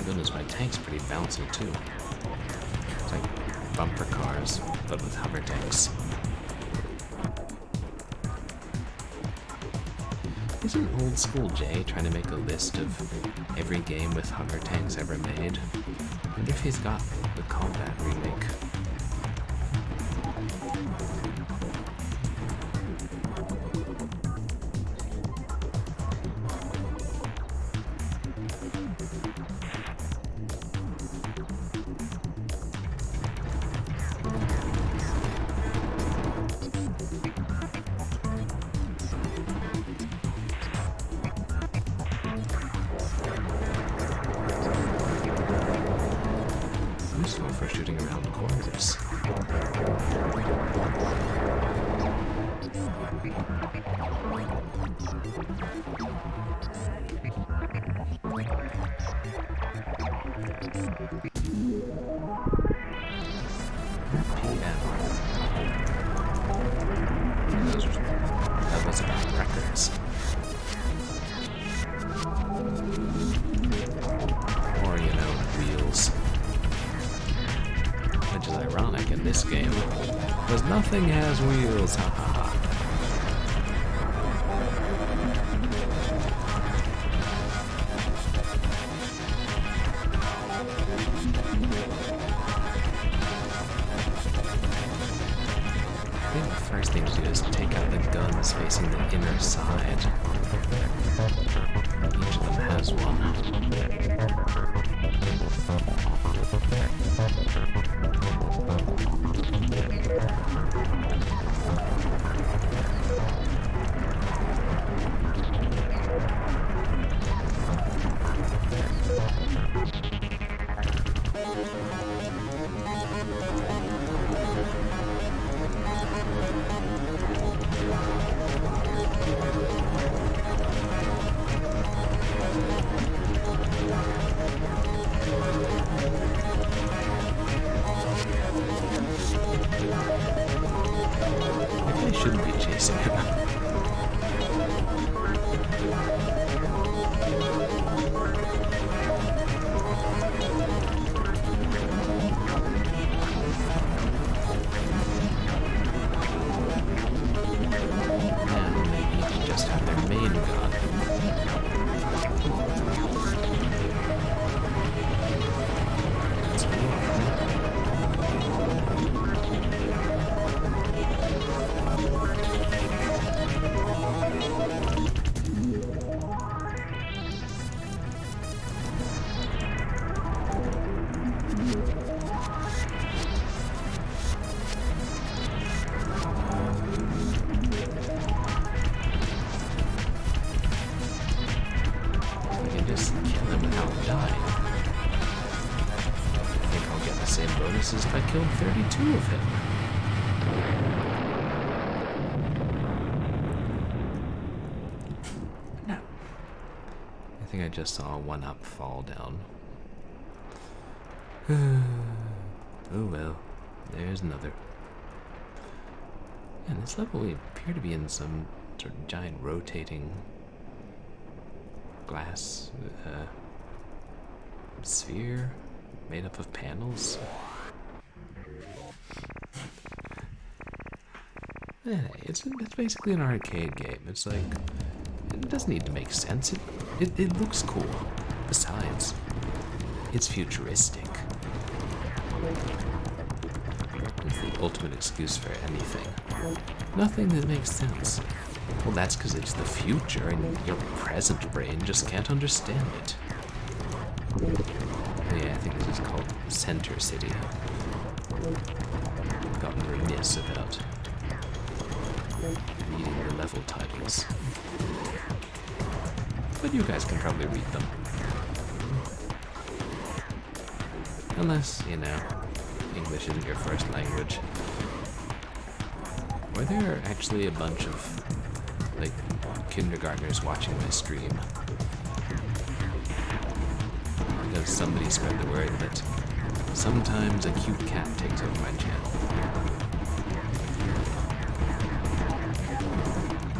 Goodness, my tank's pretty bouncy too. It's like bumper cars, but with hover tanks. Isn't oldskooljay trying to make a list of every game with hover tanks ever made? I wonder if he's got the combat remake. Useful for shooting around corners. That was about records. Or, you know, wheels. Which is ironic in this game, because nothing has wheels, ha ha ha. I think the first thing to do is take out the guns facing the inner side. Each of them has one. Maybe I shouldn't be chasing him. same bonus as if I killed 32 of him. No. I think I just saw a 1-up fall down. Oh well, there's another. And this level we appear to be in some sort of giant rotating glass sphere made up of panels. Hey, it's basically an arcade game. It's like, it doesn't need to make sense. It looks cool. Besides, it's futuristic. It's the ultimate excuse for anything. Nothing that makes sense. Well, that's because it's the future and your present brain just can't understand it. Yeah, I think this is called Center City. I've gotten remiss about reading the level titles. But you guys can probably read them. Unless, you know, English isn't your first language. Were there actually a bunch of, like, kindergartners watching my stream? Because somebody spread the word that sometimes a cute cat takes over my channel.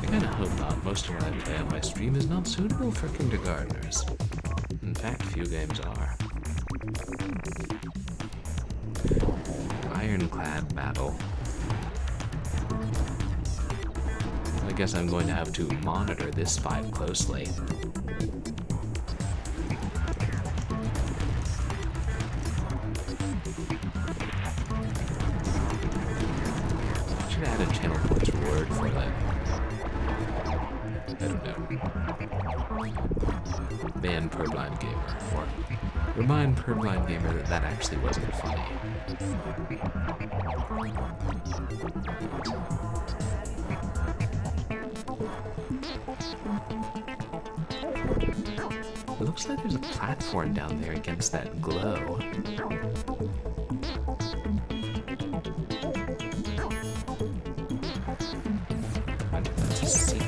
I kinda hope not. Most of what I play on my stream is not suitable for kindergartners. In fact, few games are. Ironclad battle. I guess I'm going to have to monitor this fight closely. I should add a channel points reward for that. I don't know. Ban Purblind Gamer, or remind Purblind Gamer that that actually wasn't funny. It looks like there's a platform down there against that glow. I wonder if that's a secret.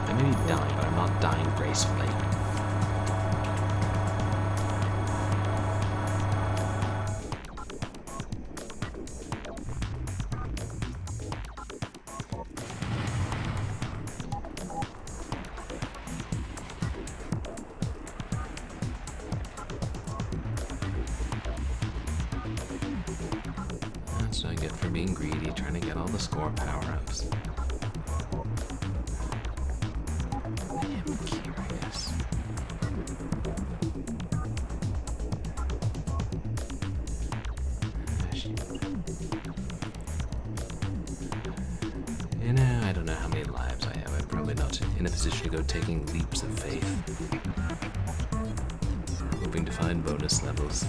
I may be dying, but I'm not dying gracefully. That's what I get for being greedy, trying to get all the score power-ups. You know, I don't know how many lives I have. I'm probably not in a position to go taking leaps of faith. Hoping to find bonus levels.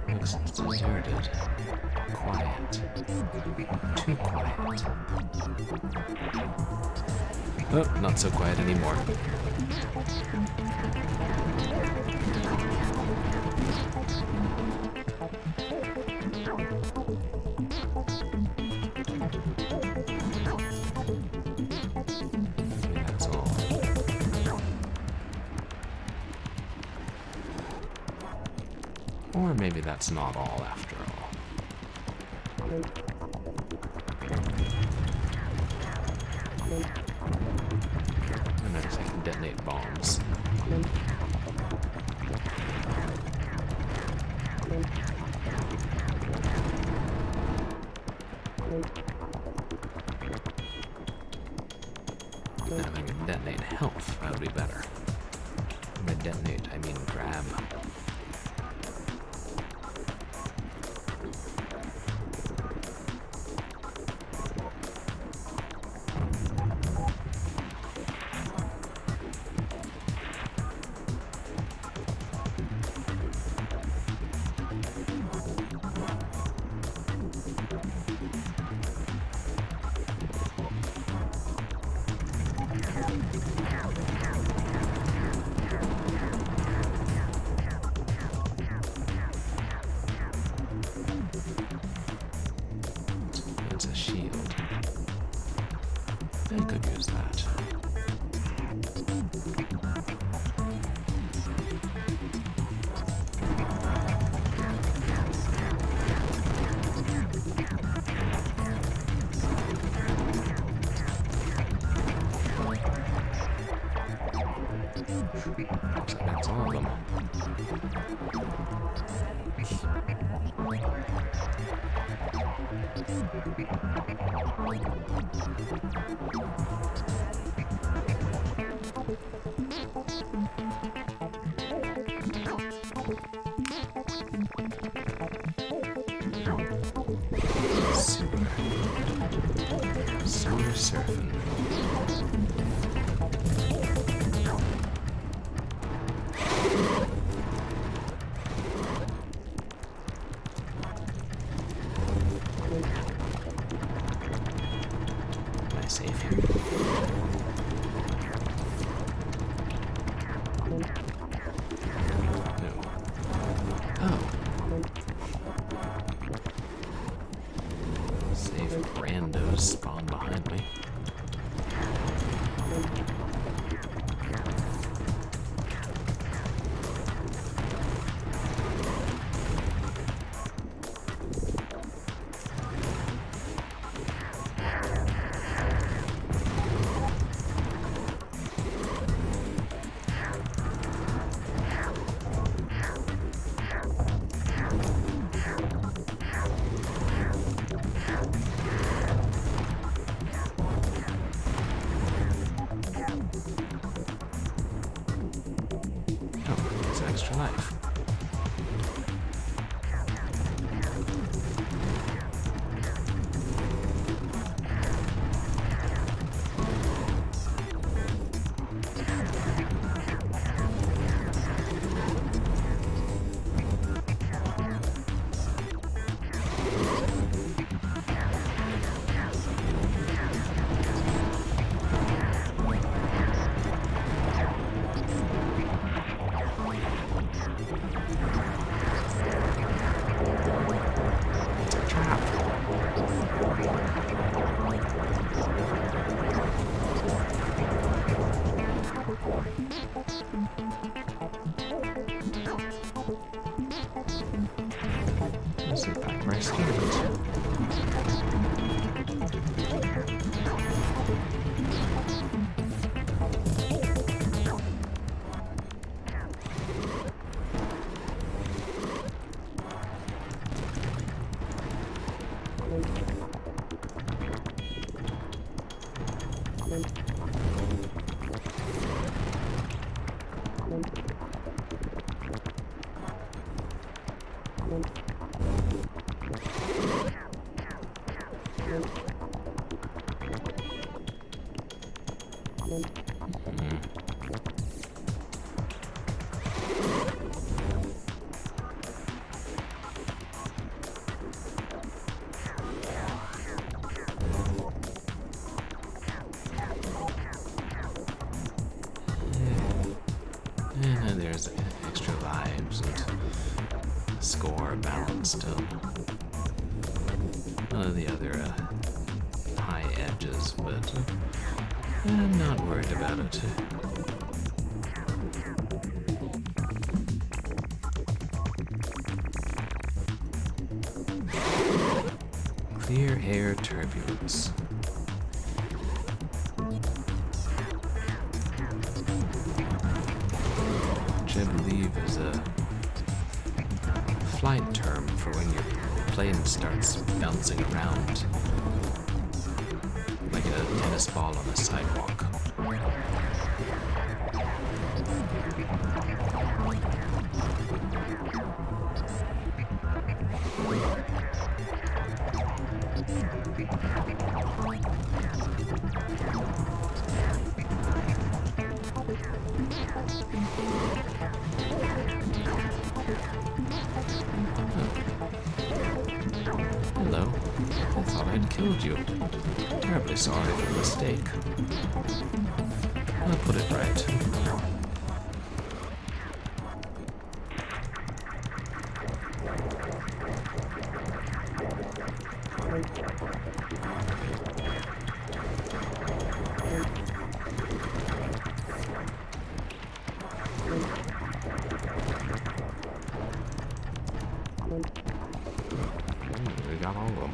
Looks deserted. Quiet. Too quiet. Oh, not so quiet anymore. Maybe that's all. Or maybe that's not all after all. I notice I can detonate bombs. Now if I can detonate health, that would be better. By detonate, I mean grab. It's a shield. I could use that. Looks like that's all of them. Sewer surfing. Am I safe here? No. Oh. Safe randos spawn behind me. Oh, it's extra life. It's a trap. This is back where I started. And there's extra lives and score balanced up. None of the other high edges, but I'm not worried about it. Clear air turbulence. Which I believe is a flight term for when you're plane starts bouncing around like a tennis ball on a sidewalk. Hello. I thought I'd killed you. Terribly sorry for the mistake. I'll put it right. We got all of them.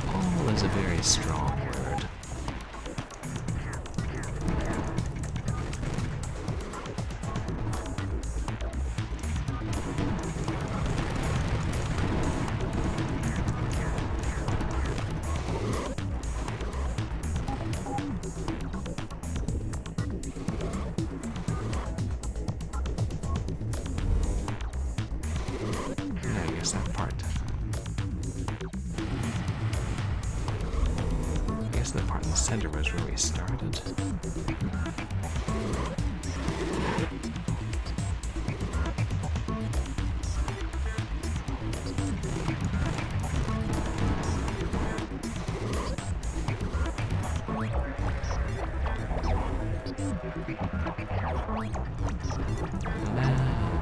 All is a very strong word. I guess that part. I guess the part in the center was where we started.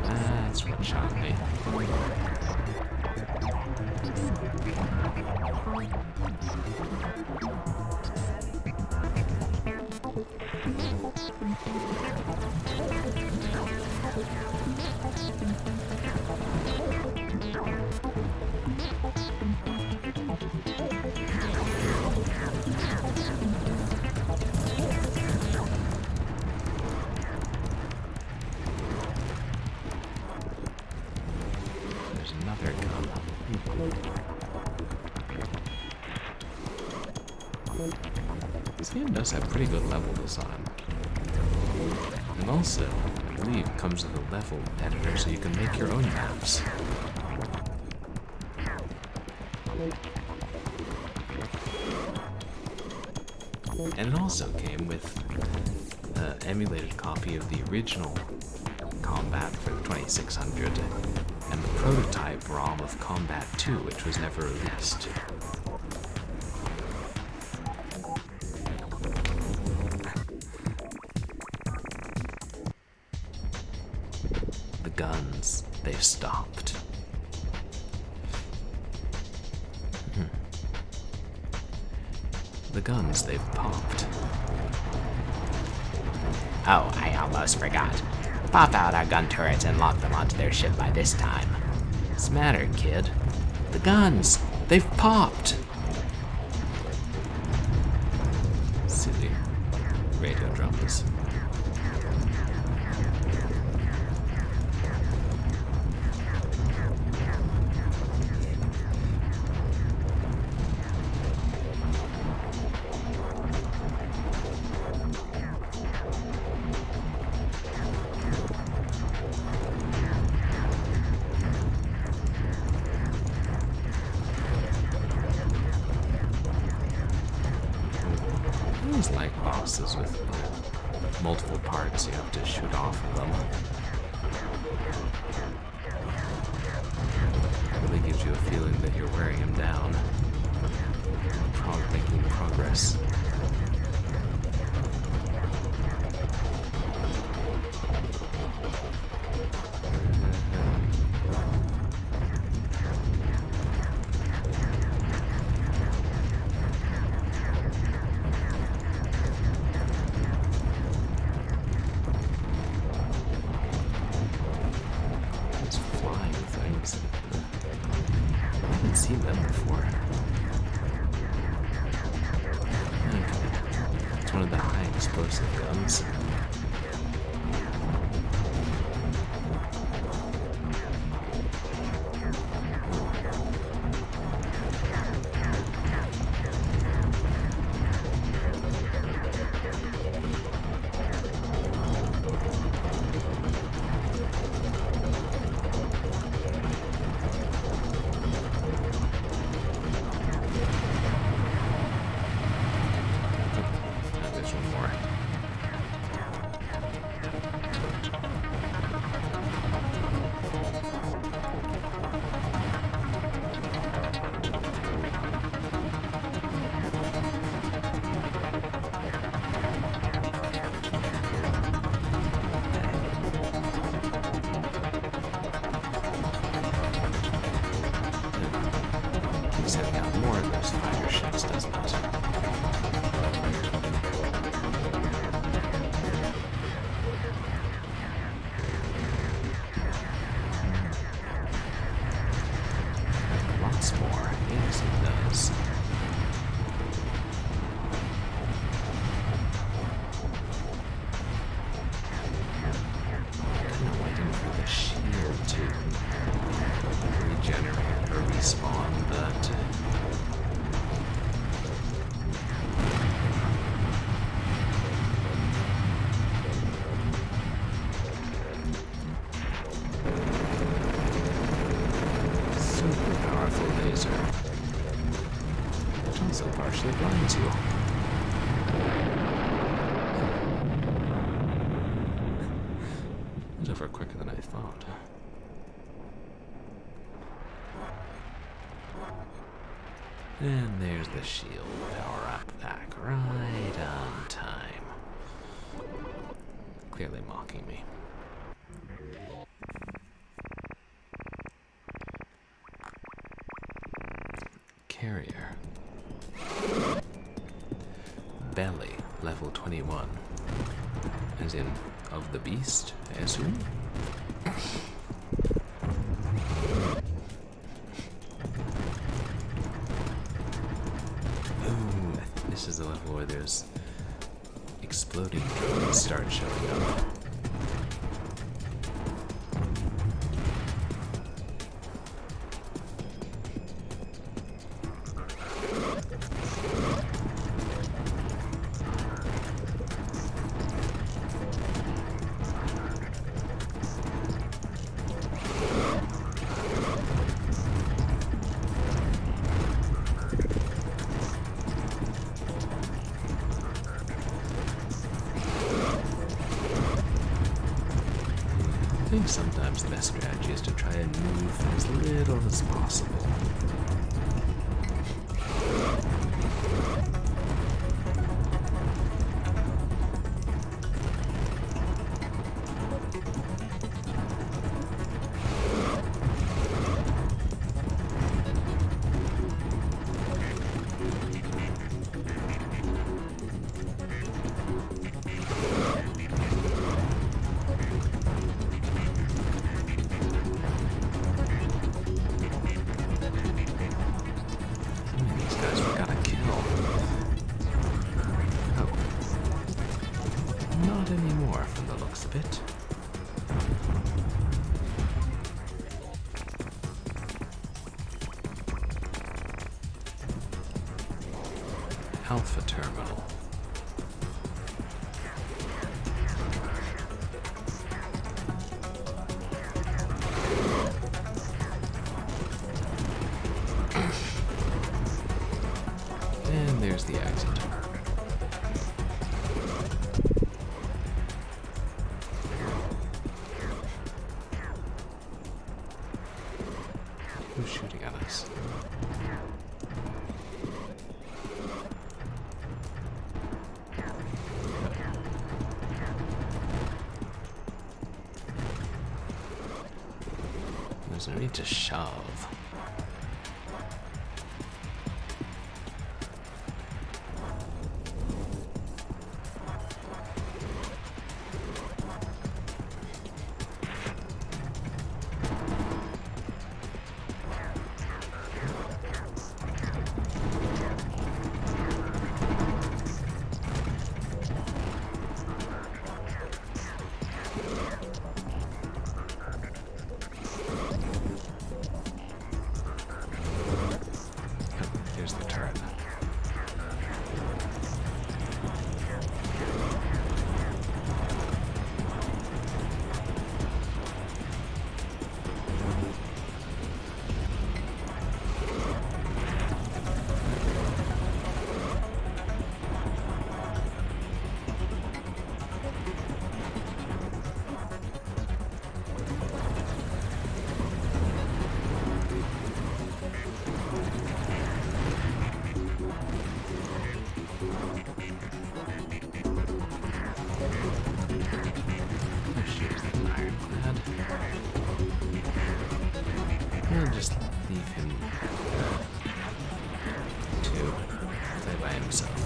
That's what shot me. There's another gun. This game does have pretty good level design. And also, I believe it comes with a level editor so you can make your own maps. And it also came with an emulated copy of the original Combat for the 2600 and the prototype ROM of Combat 2, which was never released. The guns, they've stopped. The guns, they've popped. Oh, I almost forgot. Pop out our gun turrets and lock them onto their ship by this time. What's the matter, kid? The guns, they've popped! Silly radio dramas. Like bosses with multiple parts you have to shoot off of them. It really gives you a feeling that you're wearing him down. Making progress. Flying things. haven't seen them before. Okay. It's one of the high explosive guns. Setting out more of those fighter ships, doesn't it? Lots more. Yes, it does. Kind of waiting for the shield to regenerate or respawn, but super powerful laser, which also partially blinds you. It's over quicker than I thought. And there's the shield power up back right on time. Clearly mocking me. Carrier. Belly, level 21. As in, of the beast, I assume? Ooh, this is the level where there's exploding drones start showing up. I think sometimes the best strategy is to try and move as little as possible. Anymore from the looks of it. Alpha terminal. And there's the exit. Who's shooting at us? There's no need to shove. just leave him to play by himself.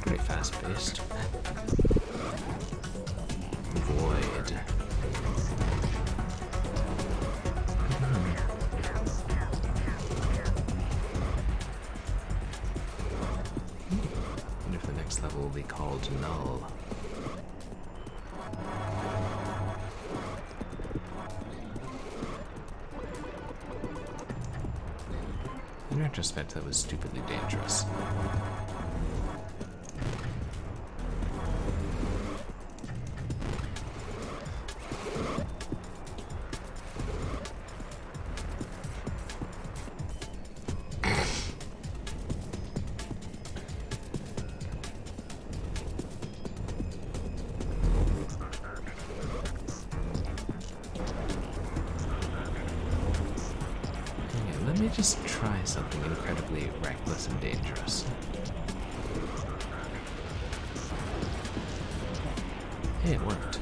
Pretty fast-paced. Void. Wonder if the next level will be called Null. In retrospect, that was stupidly dangerous. Let me just try something incredibly reckless and dangerous. Hey, it worked.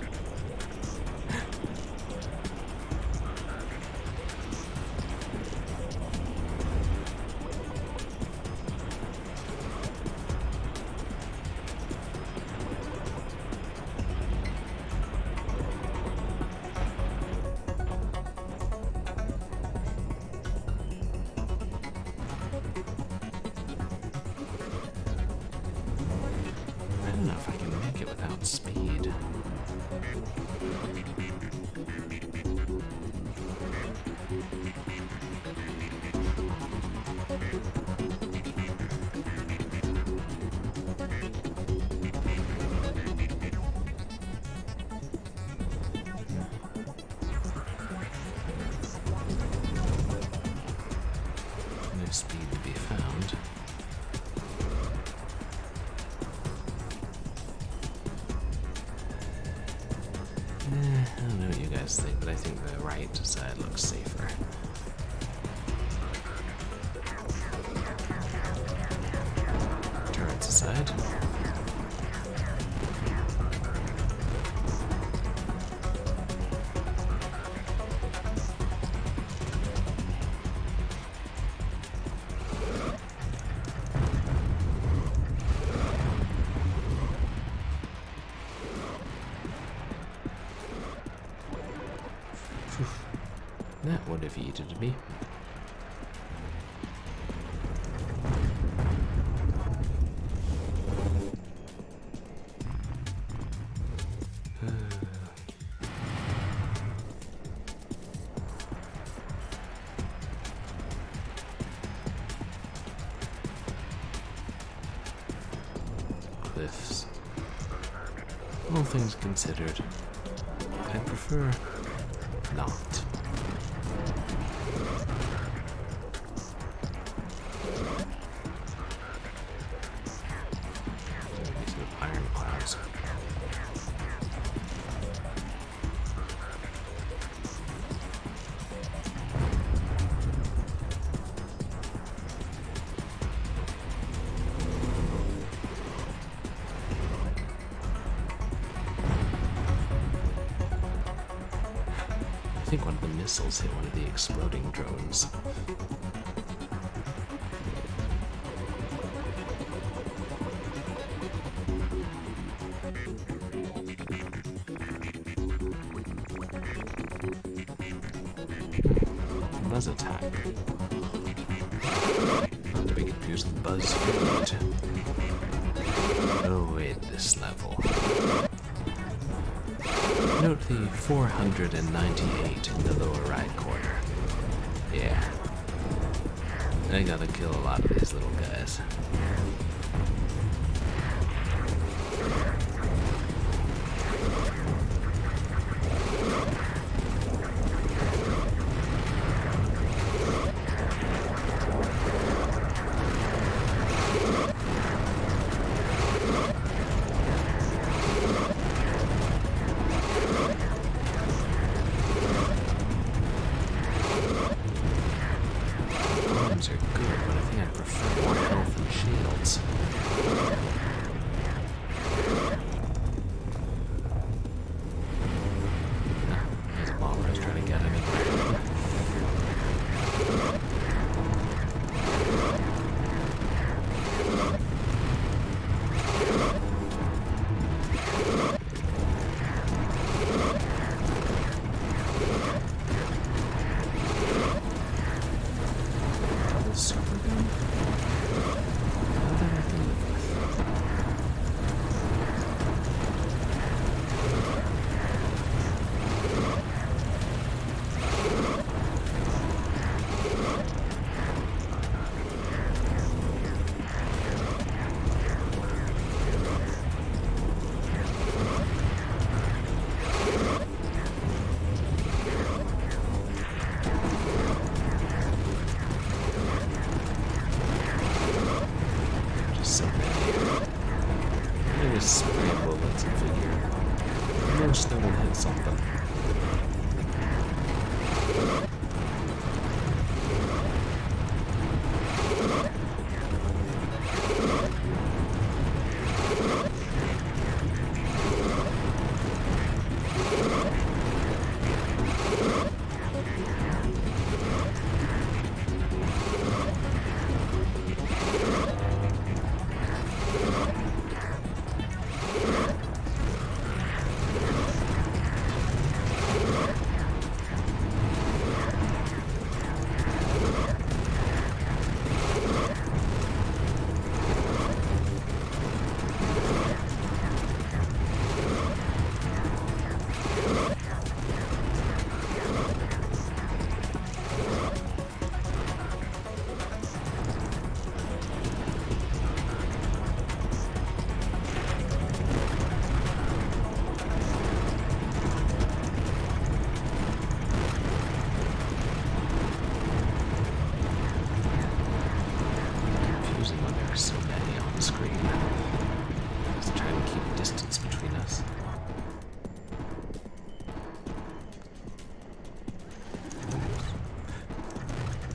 I don't know if I can make it without speed. No speed to be found. I don't know what you guys think, but I think the right side looks safer. Turrets aside. That would have eaten me. Cliffs. All things considered, I prefer not. Iron clouds. I think one of the missiles hit one of the exploding drones. Buzz attack. Not to be confused with BuzzFeed. Oh, wait, this level. Note the 498 in the lower right corner. Yeah. I gotta kill a lot of these little guys.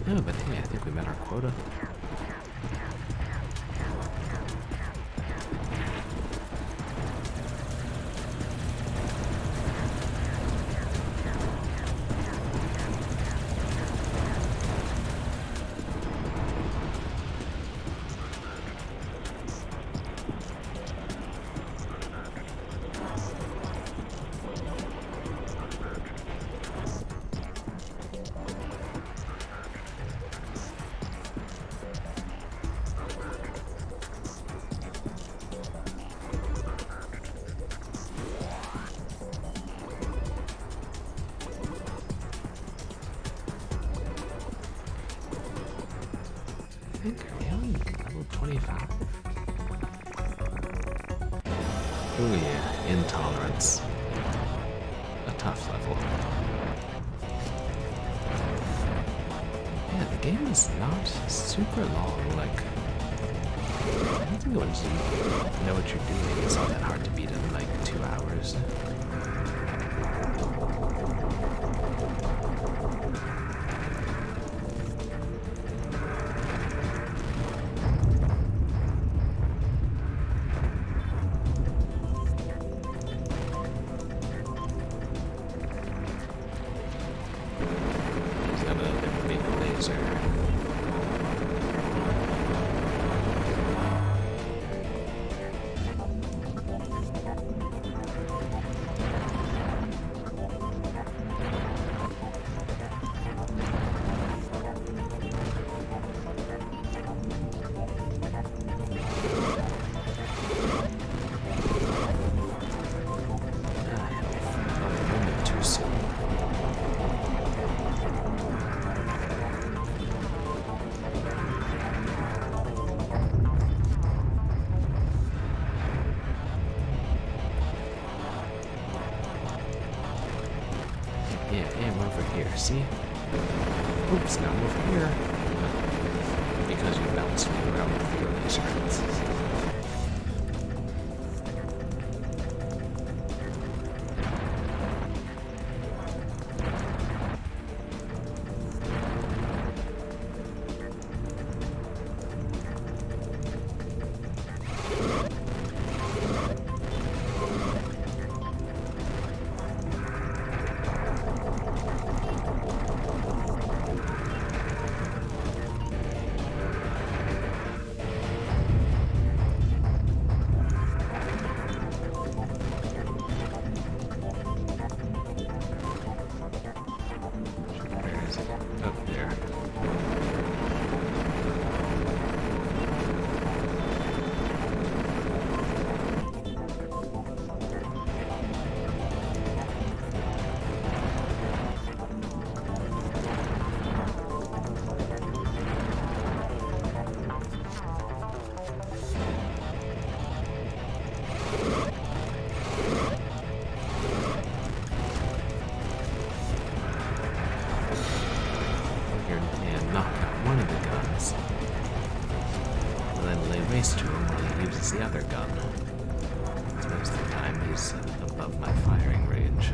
Oh, but hey, I think we met our quota. I think really level 25. Oh yeah, intolerance. A tough level. Yeah, the game is not super long. Like, I don't think once you know what you're doing, it's not that hard to beat it in like 2 hours. Yeah, I'm over here, see? Oops, now I'm over here. Because you bounced me around with your laser. Up there. And knock out one of the guns. And then lay waste to him while he uses the other gun. So most of the time he's above my firing range.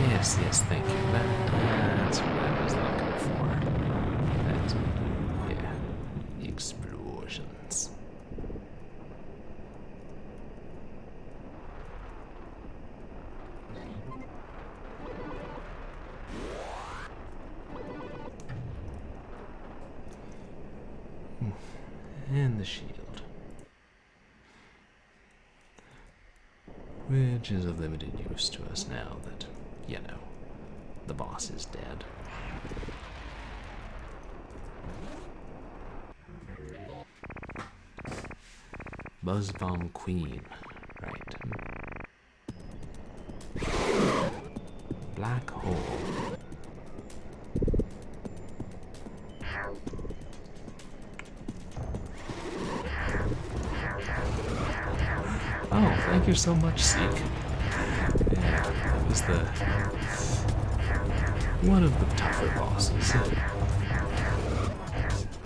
Yes, yes, thank you. That's what I was looking for. That's, yeah, explosions. And the shield. Which is of limited use to us now that, you know, the boss is dead. Buzz Bomb Queen, right. Black hole. Oh, thank you so much, Seek. Yeah, that was one of the tougher bosses.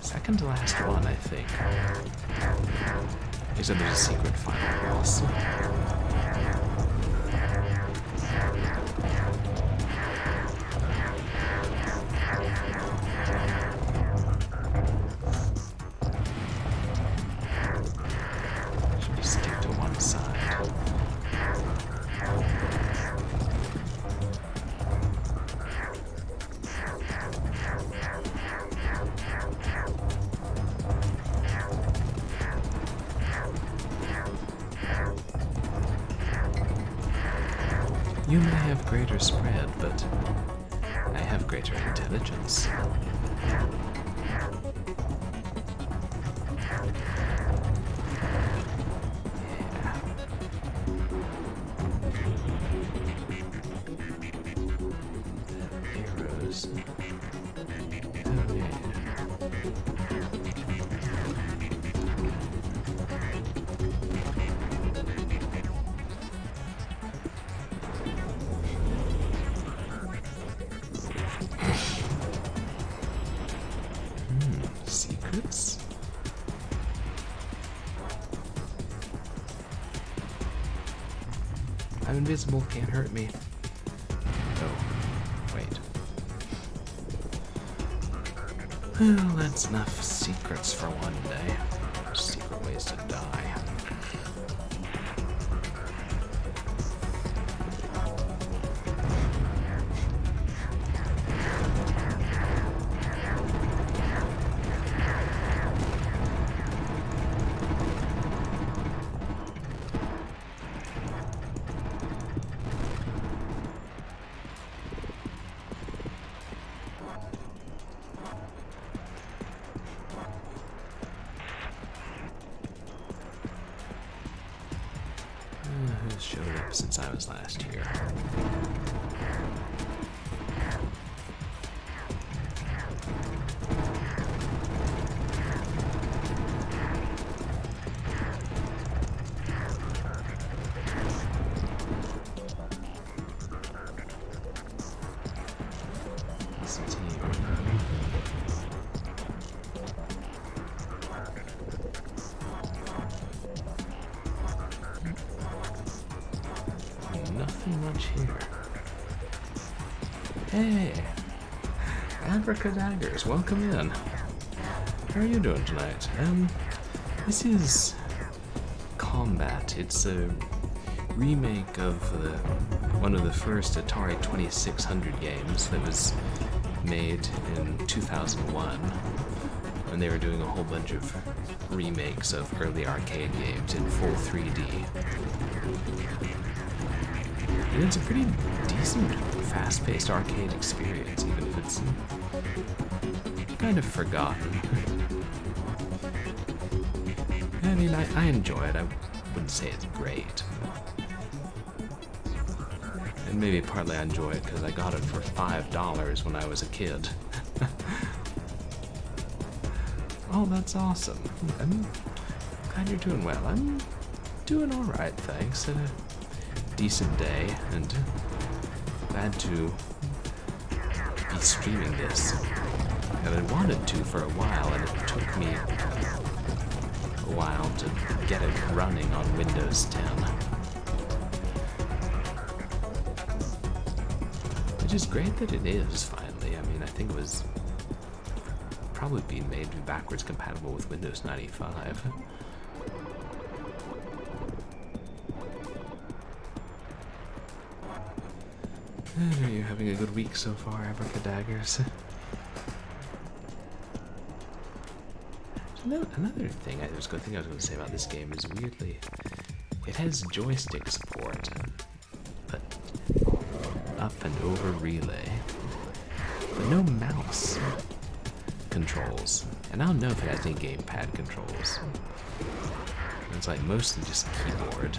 Second to last one, I think. Except there's a secret final boss. Should just stick to one side. You may have greater spread, but I have greater intelligence. Arrows. Oh, yeah. Secrets? I'm invisible, can't hurt me. Oh, wait. Well, that's enough secrets for one day. Secret ways to die. Who's showed up since I was last here? Nothing much here. Hey! Abracadaggers, welcome in. How are you doing tonight? This is Combat. It's a remake of one of the first Atari 2600 games that was made in 2001 when they were doing a whole bunch of remakes of early arcade games in full 3D. And it's a pretty decent, fast-paced arcade experience, even if it's kind of forgotten. I mean, I enjoy it. I wouldn't say it's great. And maybe partly I enjoy it because I got it for $5 when I was a kid. Oh, that's awesome. I'm glad you're doing well. I'm doing alright, thanks. Had a decent day, and glad to be streaming this. And I wanted to for a while, and it took me a while to get it running on Windows 10. Which is great that it is, finally. I mean, I think it was probably being made to be backwards compatible with Windows 95. Are you having a good week so far, Abracadaggers? Another thing I was going to say about this game is weirdly, it has joystick support, but up and over relay, but no mouse controls. And I don't know if it has any gamepad controls. It's like mostly just keyboard.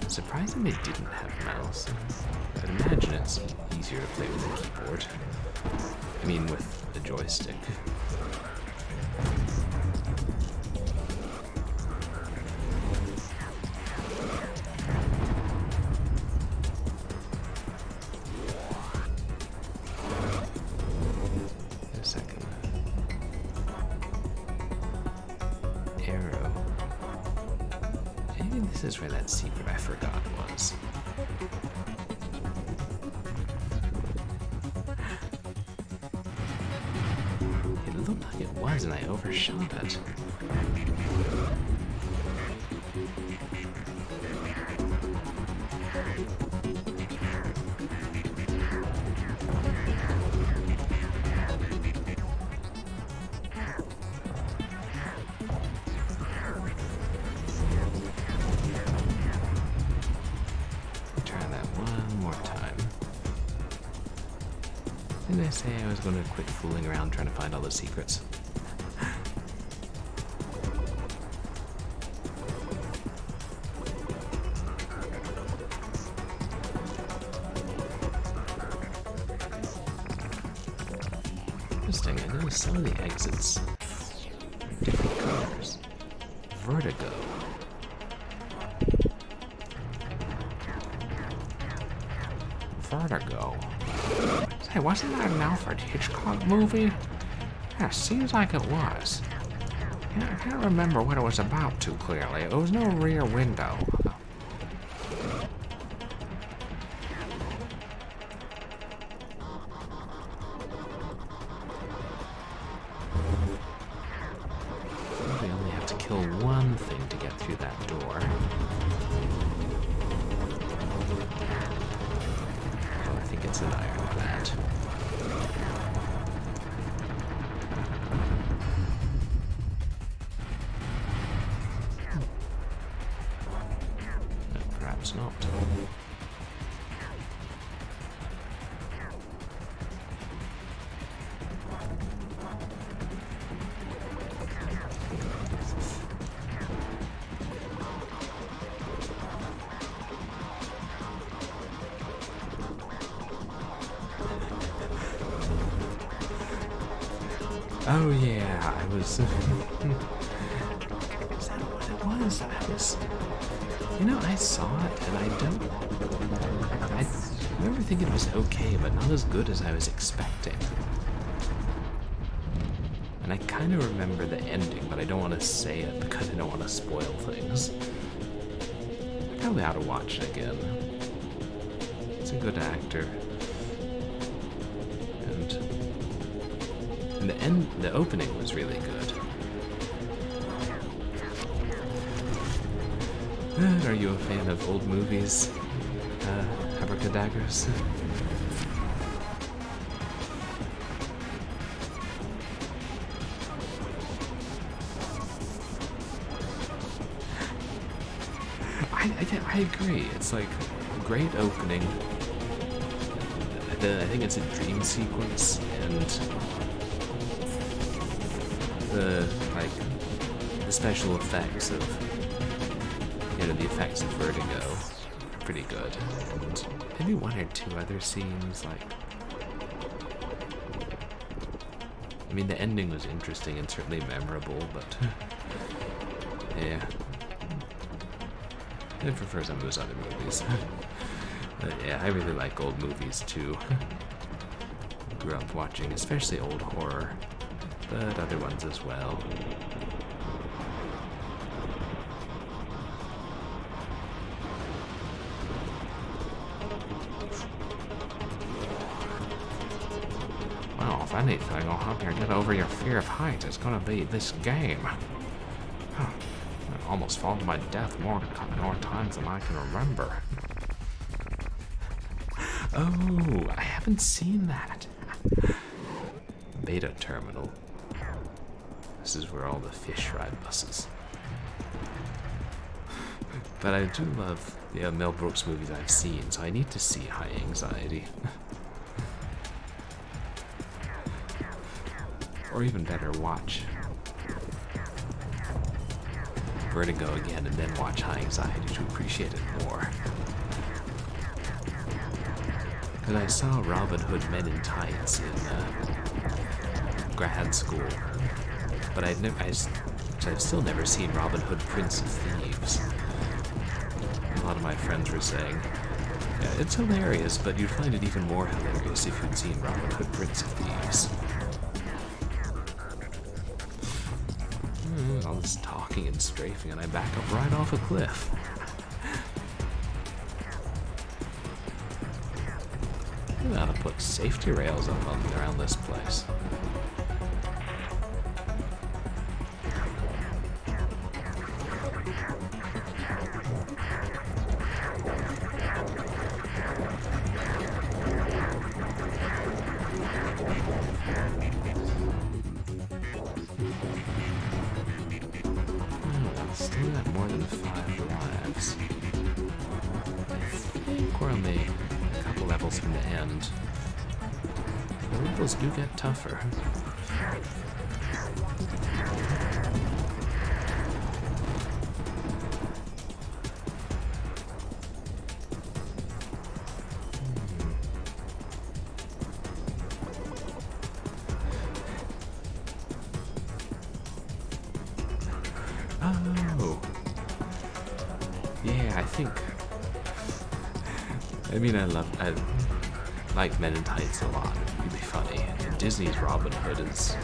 Surprising they didn't have a mouse. I'd imagine it's easier to play with a keyboard. I mean, with a joystick. Wait a second. Arrow. Maybe this is where that secret I forgot was. It looked like it was, and I overshot it. Didn't I say I was going to quit fooling around trying to find all the secrets? Interesting, I noticed some of the exits are different colors. Vertigo. Vertigo. Hey, wasn't that an Alfred Hitchcock movie? Yeah, seems like it was. Yeah, I can't remember what it was about too clearly. There was no rear window. We only have to kill one thing to get through that door. Oh, I think it's an ironclad. Perhaps not. Oh yeah, I was... Is that what it was? You know, I saw it and I remember thinking it was okay, but not as good as I was expecting. And I kind of remember the ending, but I don't want to say it because I don't want to spoil things. I probably ought to watch it again. He's a good actor. And the opening was really good. Are you a fan of old movies, Abracadaggers? I agree. It's like a great opening. I think it's a dream sequence, and the special effects of, the effects of Vertigo are pretty good, and maybe one or two other scenes, I mean, the ending was interesting and certainly memorable, but yeah, I prefer some of those other movies. But yeah, I really like old movies too. Grew up watching especially old horror, but other ones as well. anything will help you get over your fear of heights, it's gonna be this game. I almost fall to my death more times than I can remember. Oh, I haven't seen that. Beta terminal. This is where all the fish ride buses. But I do love the Mel Brooks movies I've seen, so I need to see High Anxiety. Or even better, watch Vertigo again and then watch High Anxiety to appreciate it more. Because I saw Robin Hood Men in Tights in grad school, but I've still never seen Robin Hood Prince of Thieves. A lot of my friends were saying, yeah, it's hilarious, but you'd find it even more hilarious if you'd seen Robin Hood Prince of Thieves. All this talking and strafing, and I back up right off a cliff. We ought to put safety rails up around this place. Still got more than 5 lives. I think we're only a couple levels from the end. The levels do get tougher. Oh. Yeah, I think... I mean, I like Men in Tights a lot. It's really funny. And Disney's Robin Hood is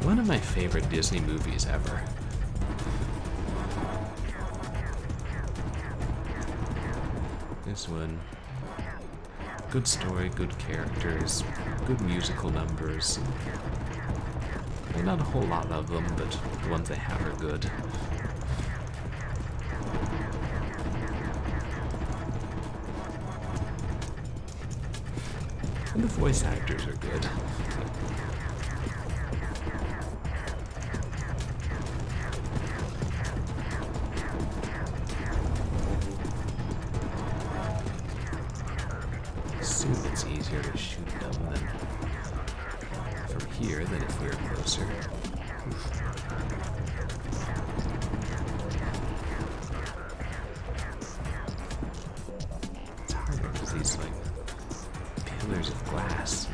one of my favorite Disney movies ever. This one. Good story, good characters, good musical numbers. Not a whole lot of them, but the ones they have are good. And the voice actors are good. I assume it's easier to shoot them from here than if we were closer. It's harder because these pillars of glass.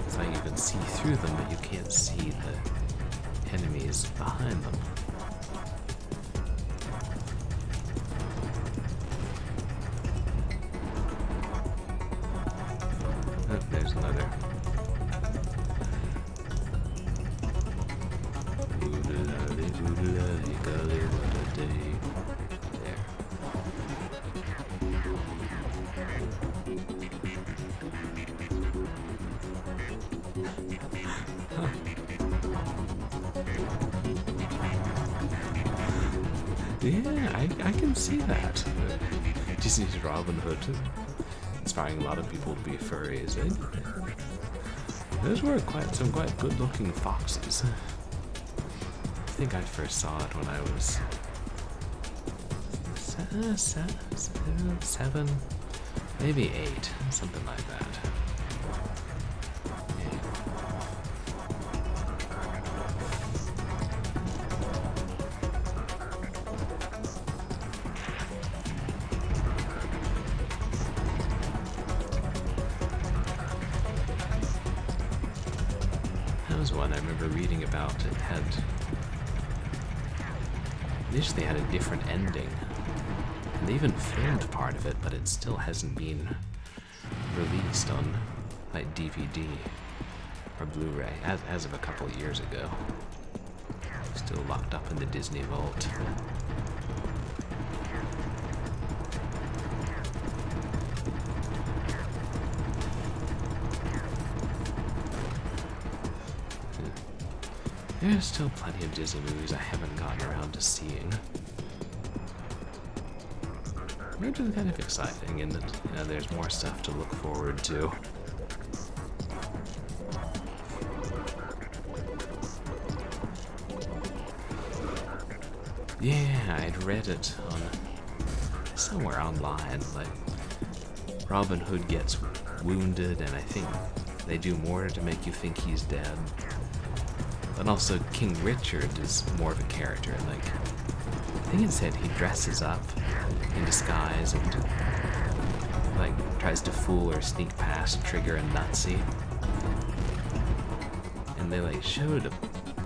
It's like you can see through them, but you can't see the enemies behind them. Oh, there's another. There. Huh. Yeah, I can see that. Disney's Robin Hood inspiring a lot of people to be furries. Those were some quite good-looking foxes. I think I first saw it when I was 7, maybe 8, something like that. That was one I remember reading about. It had initially had a different ending. And they even filmed part of it, but it still hasn't been released on DVD or Blu-ray as of a couple of years ago. Still locked up in the Disney vault. There's still plenty of Disney movies I haven't gotten around to seeing. Which is kind of exciting in that, you know, there's more stuff to look forward to. Yeah, I'd read it on somewhere online, like Robin Hood gets wounded, and I think they do more to make you think he's dead. But also King Richard is more of a character, like, I think it said he dresses up in disguise and, like, tries to fool or sneak past Trigger and Nutsy. And they, like, showed a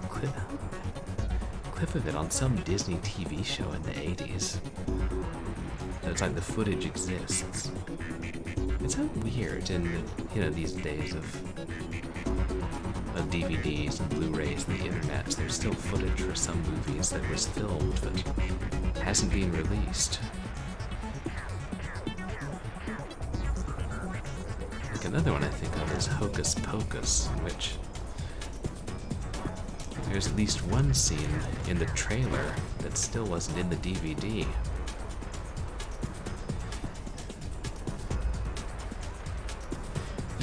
clip of it on some Disney TV show in the 80s. So it's like the footage exists. It's so weird in the, you know, these days of DVDs and Blu-rays and the internet. There's still footage for some movies that was filmed but hasn't been released. Like another one I think of is Hocus Pocus, in which there's at least one scene in the trailer that still wasn't in the DVD.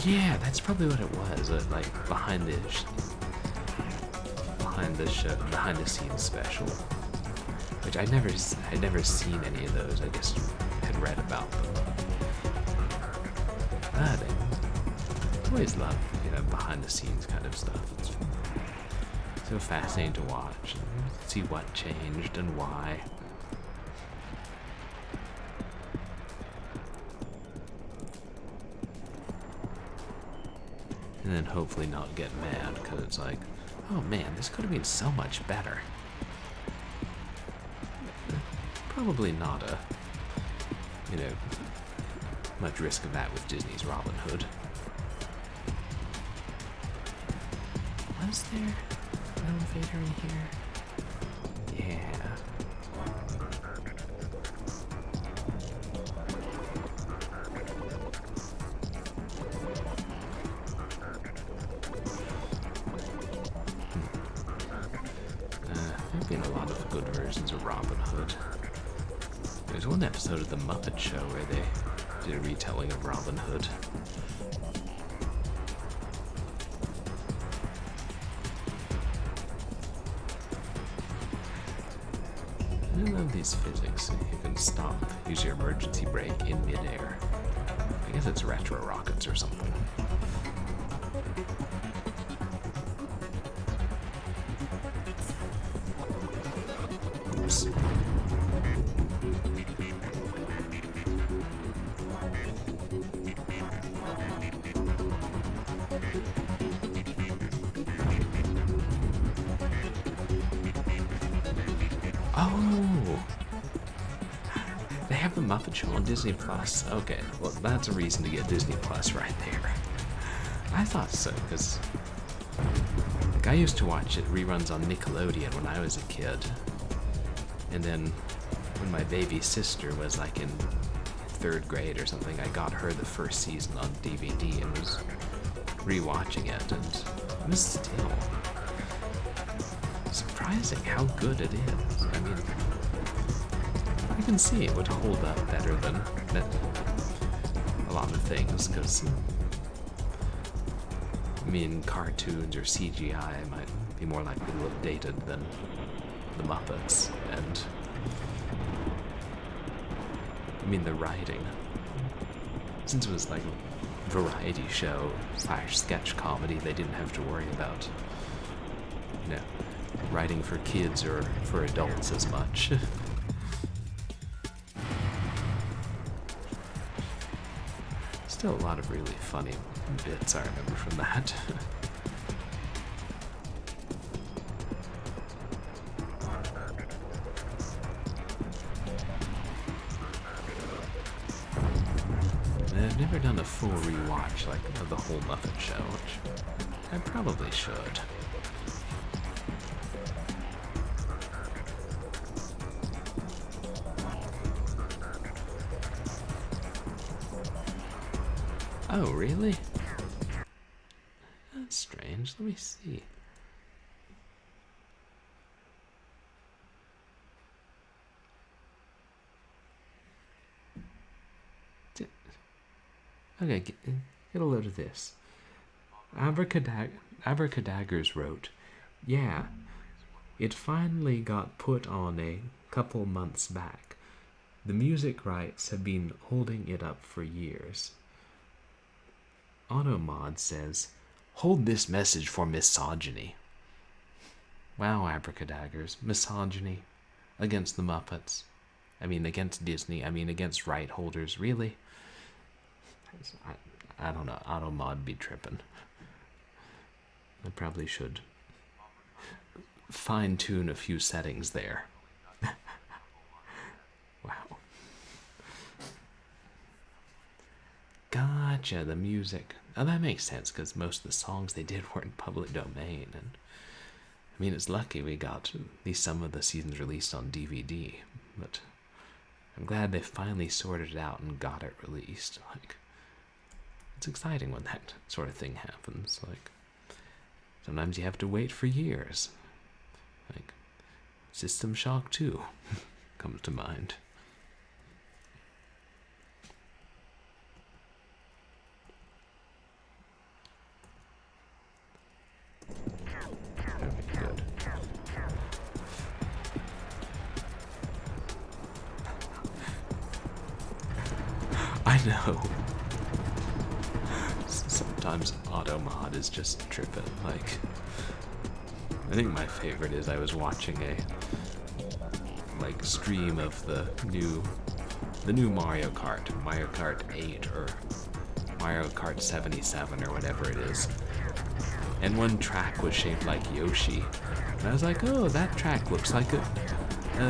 Yeah, that's probably what it was. Like behind the scenes special, which I'd never seen any of those. I just had read about them. I always love, you know, behind the scenes kind of stuff. It's so fascinating to watch and see what changed and why. And then hopefully not get mad, because it's like, oh man, this could have been so much better. Probably not a, you know, much risk of that with Disney's Robin Hood. Was there an elevator in here? Yeah. There have been a lot of good versions of Robin Hood. There's one episode of The Muppet Show where they did a retelling of Robin Hood. I love these physics. You can stop, use your emergency brake in midair. I guess it's retro rockets or something. Oops. Oh! They have the Muppet Show on Disney Plus. Okay, well, that's a reason to get Disney Plus right there. I thought so, because like, I used to watch it reruns on Nickelodeon when I was a kid. And then when my baby sister was like in 3rd grade or something, I got her the first season on DVD and was rewatching it, and it was still surprising how good it is. I mean, you can see it would hold up better than a lot of things, because I mean, cartoons or CGI might be more likely to look dated than the Muppets, and I mean the writing, since it was like a variety show / sketch comedy, they didn't have to worry about, you know, writing for kids or for adults as much. Still a lot of really funny bits I remember from that. I've never done a full rewatch like of the whole Muppet Show, which I probably should. Oh, really? That's strange. Let me see. Okay, get a load of this. Abracadaggers wrote, yeah, it finally got put on a couple months back. The music rights have been holding it up for years. Automod says, hold this message for misogyny. Wow, Abracadaggers. Misogyny against the Muppets. I mean, against Disney. I mean, against right holders. Really? I don't know. Automod be tripping. I probably should fine-tune a few settings there. Wow. Gotcha, the music. Oh, that makes sense, because most of the songs they did weren't public domain. And I mean, it's lucky we got at least some of the seasons released on DVD, but I'm glad they finally sorted it out and got it released. Like, it's exciting when that sort of thing happens. Like, sometimes you have to wait for years. Like, System Shock 2 comes to mind. Very good. I know. Sometimes Automod is just tripping. Like, I think my favorite is I was watching a stream of the new Mario Kart 8 or Mario Kart 77 or whatever it is. And one track was shaped like Yoshi. And I was like, oh, that track looks like a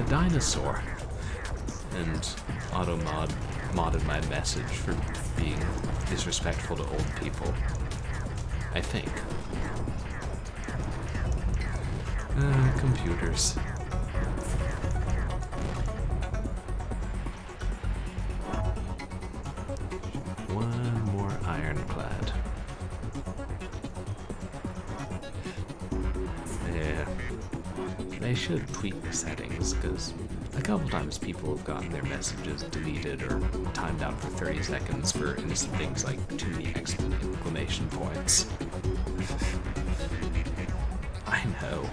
dinosaur. And Automod modded my message for being disrespectful to old people. I think. Computers. One more ironclad. Yeah. They should tweak the settings, because a couple times people have gotten their messages deleted or timed out for 30 seconds for innocent things like too many exclamation points. I know.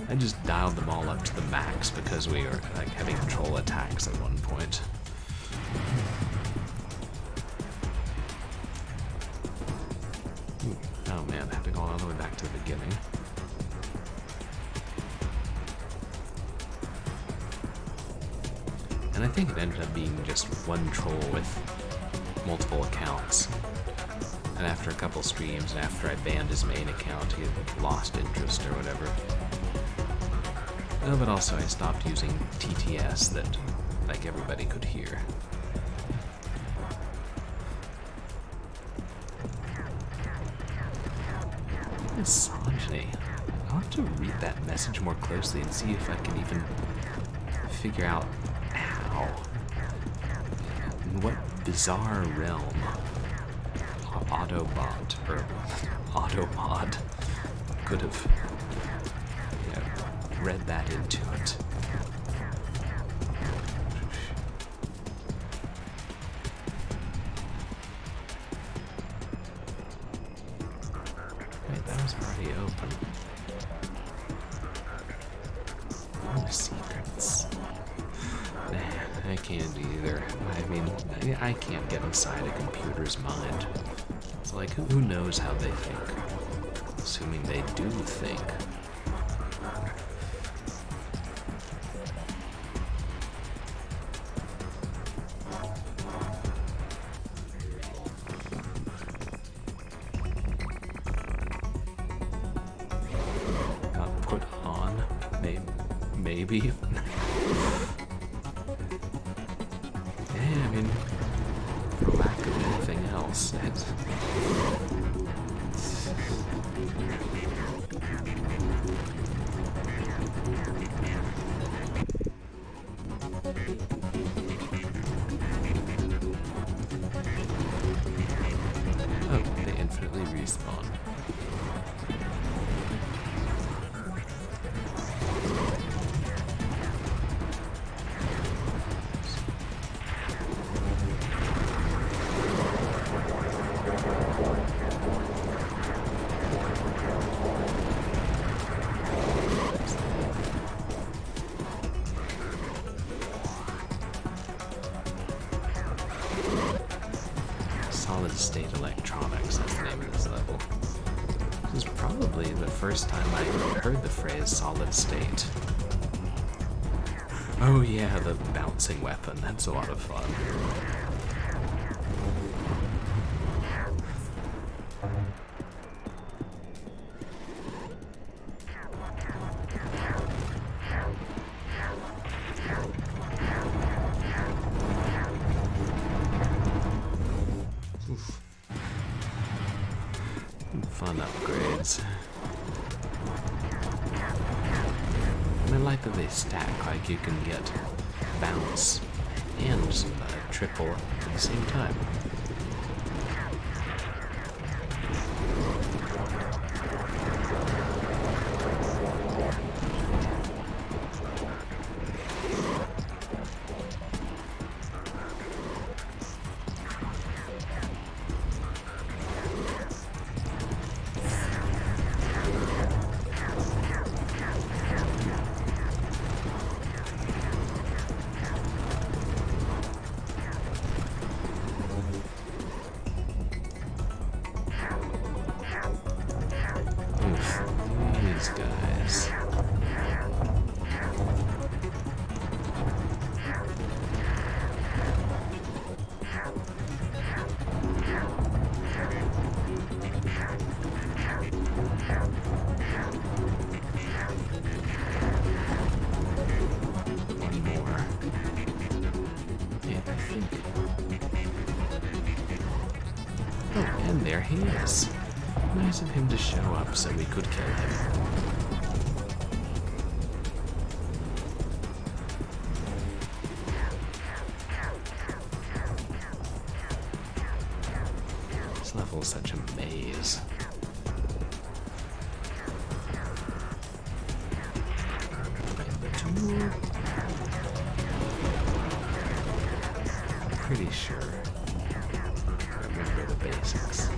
I just dialed them all up to the max because we were having troll attacks at one point. Oh man, I have to go all the way back to the beginning. And I think it ended up being just one troll with multiple accounts. And after a couple streams, and after I banned his main account, he had lost interest or whatever. Oh, but also I stopped using TTS that, everybody could hear. Misogyny. I'll have to read that message more closely and see if I can even figure out how. In what bizarre realm Autobot or Automod could have read that into it. Wait, that was already open. Oh, secrets. Nah, I can't either. I mean, I can't get inside a computer's mind. It's like, who knows how they think? Assuming they do think. Got put on, maybe. Yeah, I mean, for lack of anything else, oh, they infinitely respawn. Solid State Electronics, that's the name of this level. This is probably the first time I heard the phrase solid state. Oh yeah, the bouncing weapon, that's a lot of fun. Oof. Fun upgrades. And I like that they stack, like you can get bounce and triple at the same time. These guys. One more. And I think... Oh, and there he is. Nice of him to show up so we could kill him. This level's such a maze. Pretty sure I remember the basics.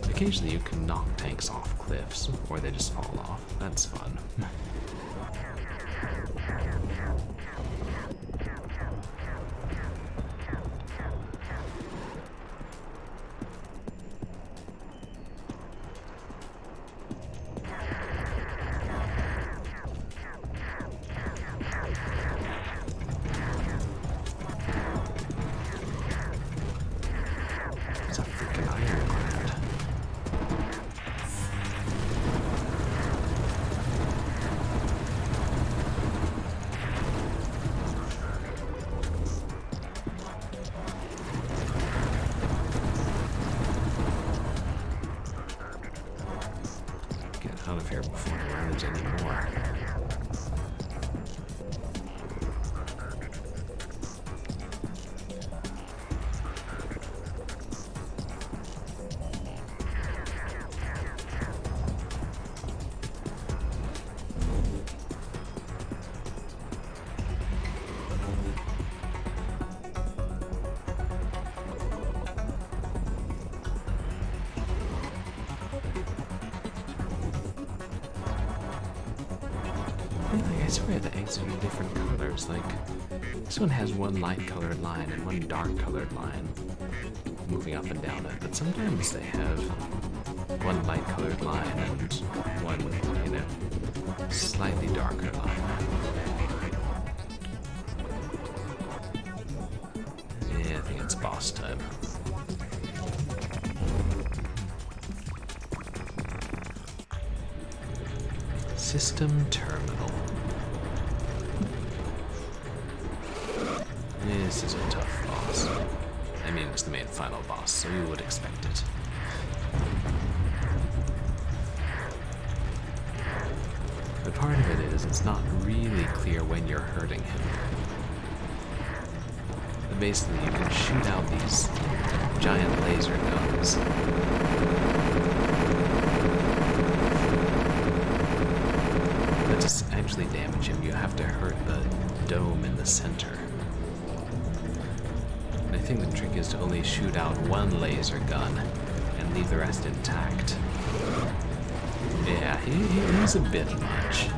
Occasionally you can knock tanks off cliffs, or they just fall off. That's fun. It's a freaking ironclad. Get out of here before it runs anymore. I swear the eggs are in different colors, like this one has one light colored line and one dark colored line moving up and down it, but sometimes they have one light colored line and one, you know, slightly darker line. Yeah, I think it's boss time. System terminal. This is a tough boss. I mean, it's the main final boss, so you would expect it. But part of it is, it's not really clear when you're hurting him. But basically, you can shoot out these giant laser guns. But to actually damage him, you have to hurt the dome in the center. And I think the trick is to only shoot out one laser gun and leave the rest intact. Yeah, he's a bit much.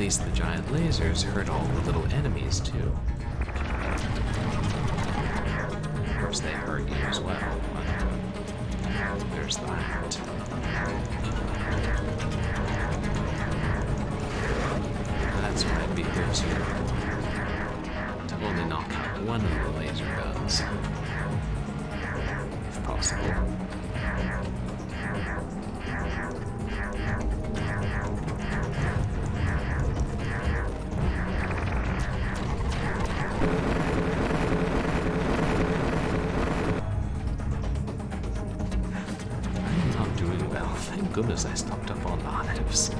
least the giant lasers hurt all the little enemies too. Of course, they hurt you as well, but there's that. That's why it behooves you to only knock out one of the laser guns, if possible. I'm not doing well. Thank goodness I stocked up on knives.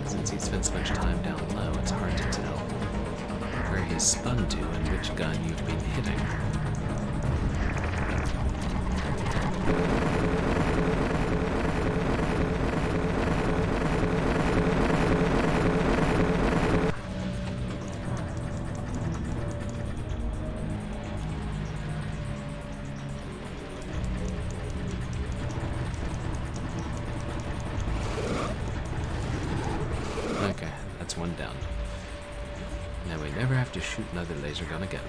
Since he's spent so much time down low, it's hard to tell where he's spun to and which gun you've been hitting. Okay, that's one down. Now we never have to shoot another laser gun again.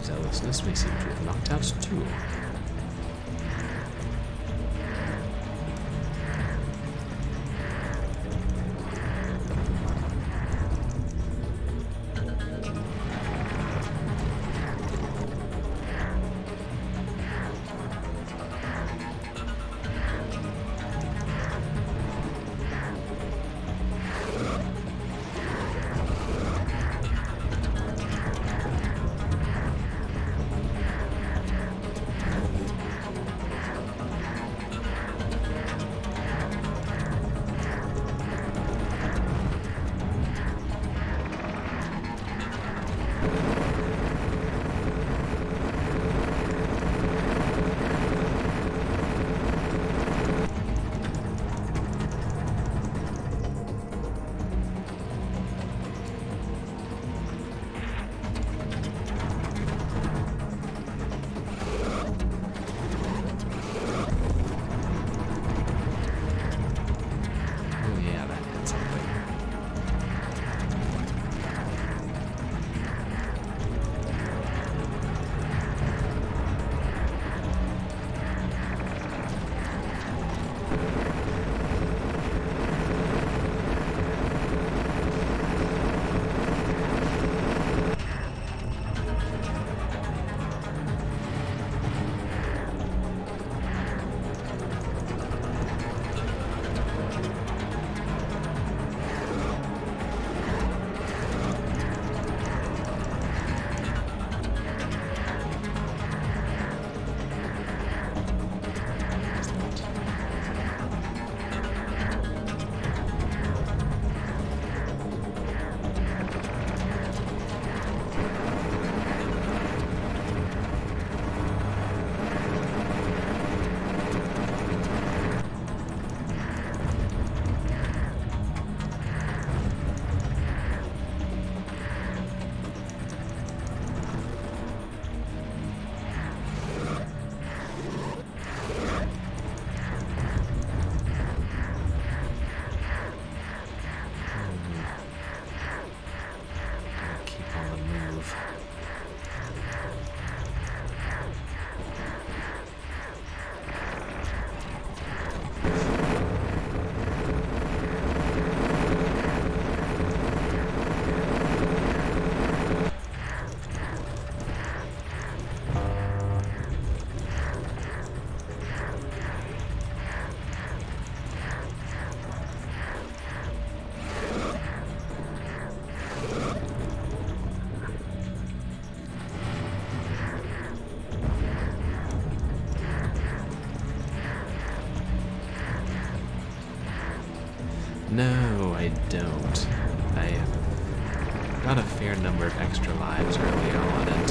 Zealousness may seem to have knocked out two. I don't. I got a fair number of extra lives earlier on and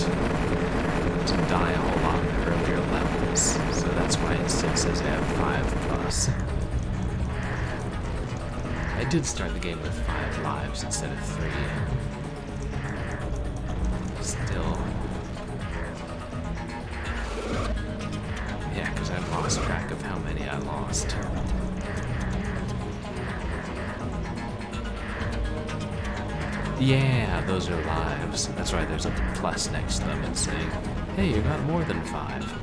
didn't die a whole lot in the earlier levels, so that's why it still says I have 5 plus. I did start the game with 5 lives instead of 3. Still. Yeah, because I've lost track of how many I lost. Yeah, those are lives. That's right, there's a plus next to them and saying, hey, you got more than 5.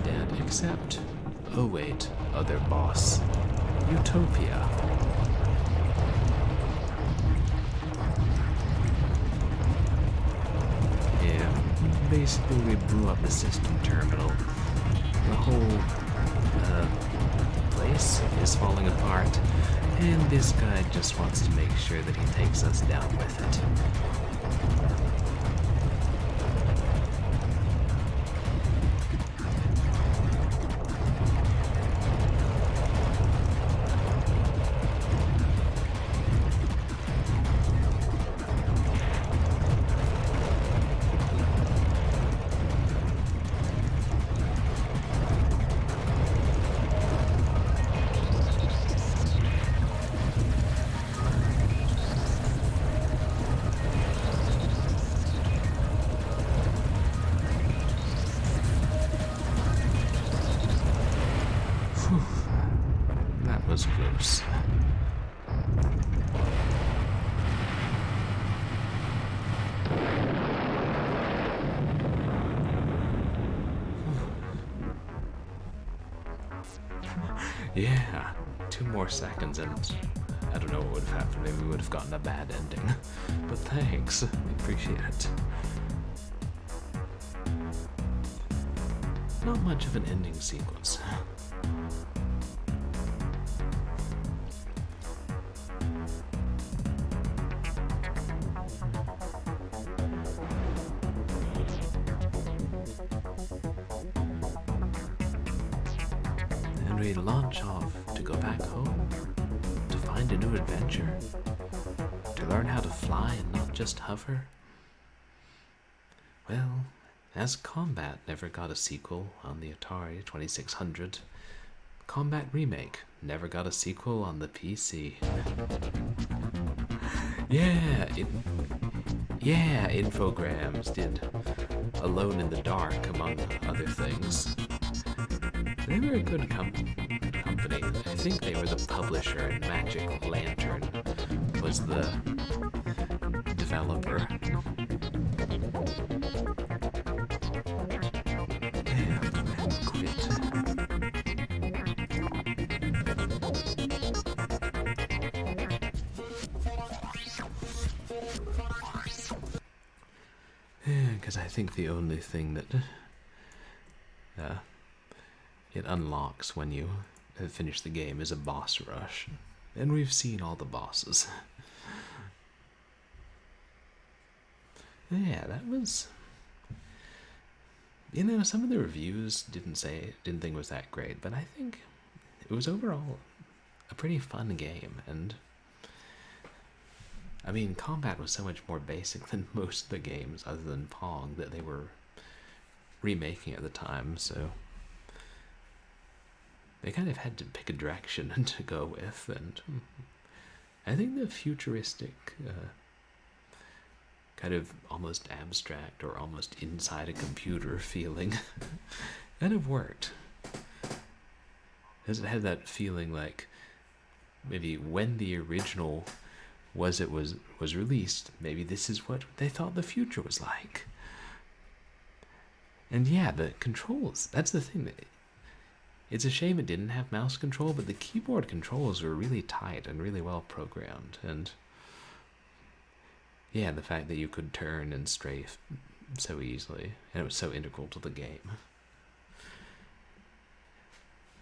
Dead, except, oh wait, other boss, Utopia. Yeah, basically we blew up the system terminal. The whole, place is falling apart, and this guy just wants to make sure that he takes us down with it. That was close. Yeah, 2 more seconds and I don't know what would have happened. Maybe we would have gotten a bad ending. But thanks, I appreciate it. Not much of an ending sequence. And we launch off to go back home, to find a new adventure, to learn how to fly and not just hover. Well, as Combat never got a sequel on the Atari 2600, Combat Remake never got a sequel on the PC. Yeah, Infogrames did Alone in the Dark, among other things. They were a good company. I think they were the publisher, and Magic Lantern was the developer. Because I think the only thing that it unlocks when you finish the game is a boss rush. And we've seen all the bosses. Yeah, that was... You know, some of the reviews didn't think it was that great, but I think it was overall a pretty fun game, and I mean, combat was so much more basic than most of the games other than Pong that they were remaking at the time, so they kind of had to pick a direction to go with, and I think the futuristic kind of almost abstract or almost inside a computer feeling. And it worked. Because it had that feeling like maybe when the original was released, maybe this is what they thought the future was like. And yeah, the controls, that's the thing. It's a shame it didn't have mouse control, but the keyboard controls were really tight and really well programmed. And yeah, the fact that you could turn and strafe so easily, and it was so integral to the game.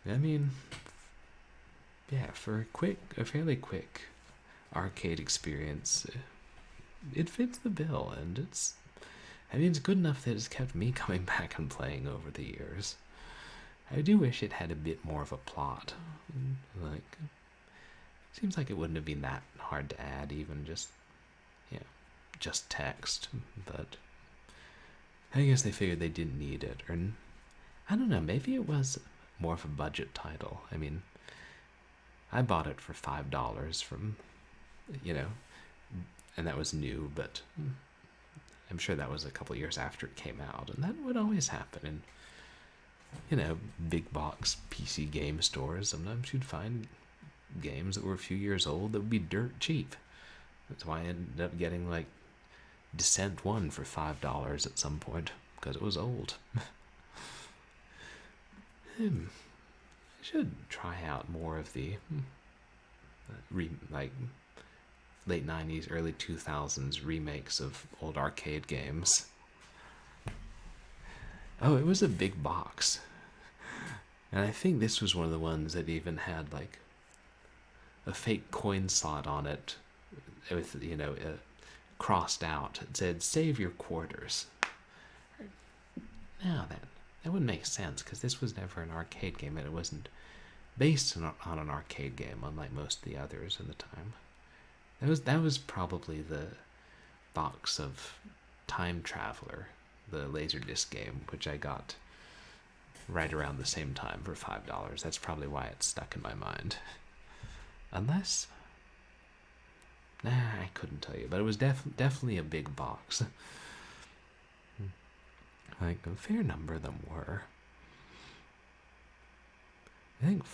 I mean, yeah, for a fairly quick arcade experience, it fits the bill, and it's good enough that it's kept me coming back and playing over the years. I do wish it had a bit more of a plot. Like, seems like it wouldn't have been that hard to add, even just text. But I guess they figured they didn't need it, or I don't know. Maybe it was more of a budget title. I mean, I bought it for $5 from, and that was new, but I'm sure that was a couple years after it came out, and that would always happen in, big box PC game stores. Sometimes you'd find games that were a few years old that would be dirt cheap. That's why I ended up getting, like, Descent 1 for $5 at some point, because it was old. I should try out more of the late 90s, early 2000s remakes of old arcade games. Oh, it was a big box. And I think this was one of the ones that even had, like, a fake coin slot on it with, crossed out. It said, "Save your quarters." Now that wouldn't make sense, because this was never an arcade game, and it wasn't based on an arcade game, unlike most of the others in the time. That was probably the box of Time Traveler, the Laserdisc game, which I got right around the same time for $5. That's probably why it's stuck in my mind. Unless, I couldn't tell you, but it was definitely a big box. Like, a fair number of them were. I think,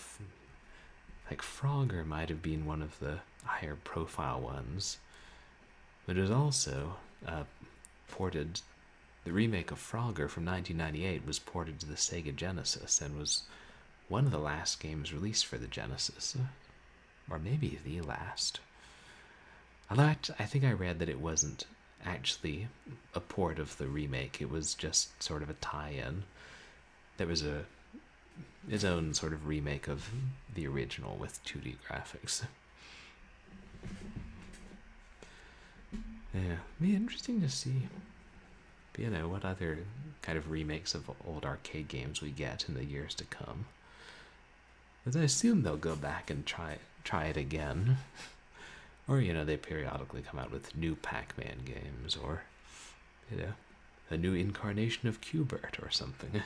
like, Frogger might have been one of the higher profile ones. But it was also ported. The remake of Frogger from 1998 was ported to the Sega Genesis and was one of the last games released for the Genesis. Or maybe the last. Although I think I read that it wasn't actually a port of the remake. It was just sort of a tie-in. There was its own sort of remake of the original with 2D graphics. Yeah, it'd be interesting to see, what other kind of remakes of old arcade games we get in the years to come. As I assume they'll go back and try it again. Or, they periodically come out with new Pac-Man games, or, a new incarnation of Q*bert or something.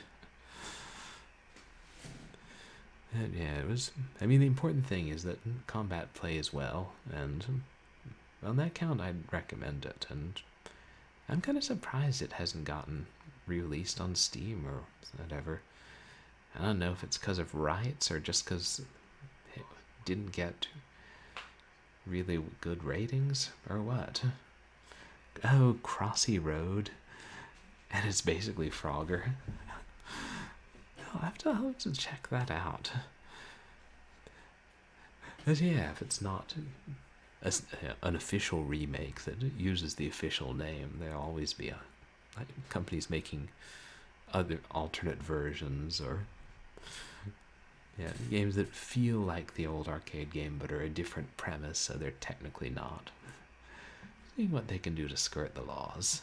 And yeah, it was, the important thing is that combat plays well, and on that count, I'd recommend it, and I'm kind of surprised it hasn't gotten re-released on Steam or whatever. I don't know if it's because of rights or just because it didn't get really good ratings or what. Oh, Crossy Road, and it's basically Frogger. I'll have to check that out. But yeah, if it's not an official remake that uses the official name, there'll always be companies making other alternate versions, or games that feel like the old arcade game but are a different premise, so they're technically not. Seeing what they can do to skirt the laws.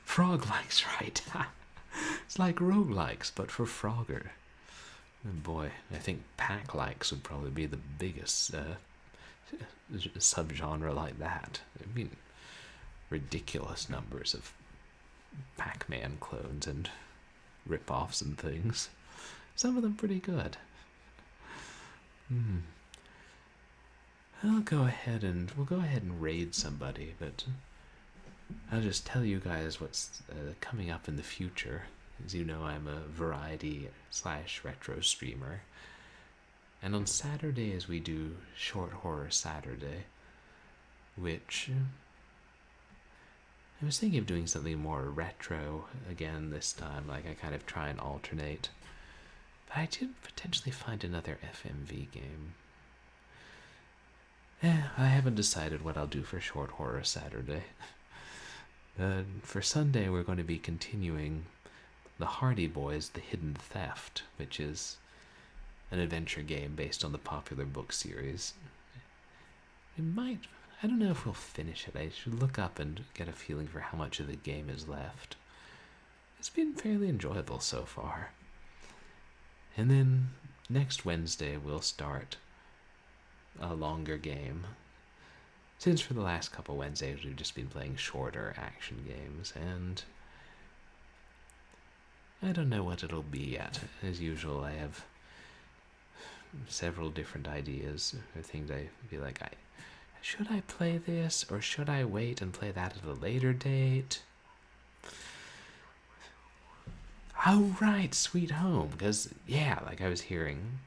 Frog-likes, right? It's like roguelikes, but for Frogger. And boy, I think Pac-likes would probably be the biggest subgenre like that. I mean, ridiculous numbers of Pac-Man clones and rip-offs and things. Some of them pretty good. we'll go ahead and raid somebody, but I'll just tell you guys what's coming up in the future. As you know, I'm a variety/retro streamer, and on Saturdays we do Short Horror Saturday, which I was thinking of doing something more retro again this time, like I kind of try and alternate. But I did potentially find another FMV game. I haven't decided what I'll do for Short Horror Saturday. For Sunday, we're going to be continuing the Hardy Boys, The Hidden Theft, which is an adventure game based on the popular book series. I don't know if we'll finish it. I should look up and get a feeling for how much of the game is left. It's been fairly enjoyable so far. And then next Wednesday, we'll start a longer game. Since for the last couple Wednesdays we've just been playing shorter action games, and I don't know what it'll be yet. As usual, I have several different ideas or things I feel like should I play this or should I wait and play that at a later date? Oh right, Sweet Home, because yeah, like I was hearing,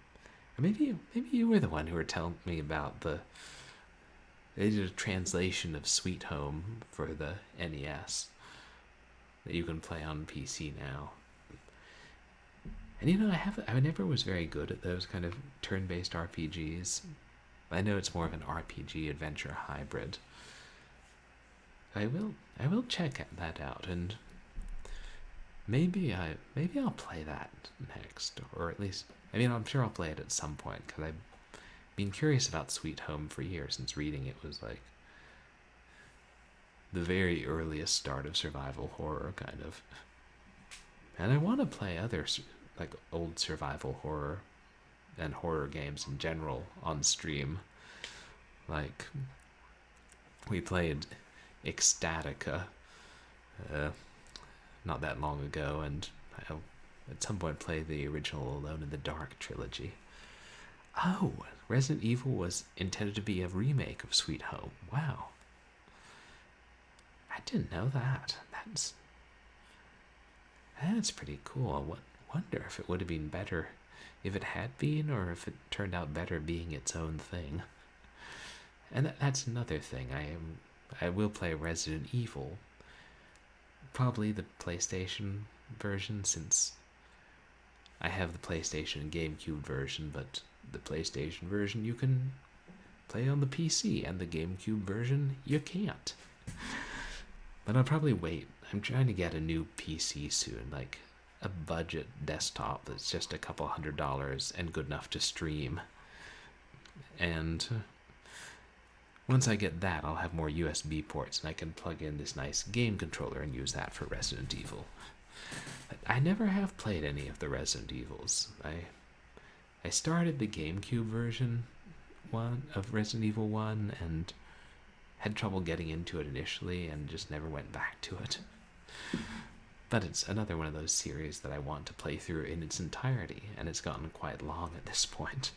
maybe you were the one who were telling me about they did a translation of Sweet Home for the NES that you can play on PC now. And you know, I never was very good at those kind of turn-based RPGs. I know it's more of an RPG adventure hybrid. I will check that out, and maybe I'll play that next, or at least, I mean, I'm sure I'll play it at some point, because I've been curious about Sweet Home for years, since reading it was like the very earliest start of survival horror, kind of. And I want to play other, like, old survival horror and horror games in general on stream. Like, we played Ecstatica not that long ago, and I'll at some point play the original Alone in the Dark trilogy. Oh, Resident Evil was intended to be a remake of Sweet Home. Wow. I didn't know that. That's pretty cool. I wonder if it would have been better if it had been, or if it turned out better being its own thing. And that's another thing. I will play Resident Evil. Probably the PlayStation version, since I have the PlayStation and GameCube version, but the PlayStation version you can play on the PC, and the GameCube version you can't. But I'll probably wait. I'm trying to get a new PC soon, like a budget desktop that's just a couple $100 and good enough to stream. And once I get that, I'll have more USB ports, and I can plug in this nice game controller and use that for Resident Evil. But I never have played any of the Resident Evils. I started the GameCube version of Resident Evil 1 and had trouble getting into it initially and just never went back to it. But it's another one of those series that I want to play through in its entirety, and it's gotten quite long at this point.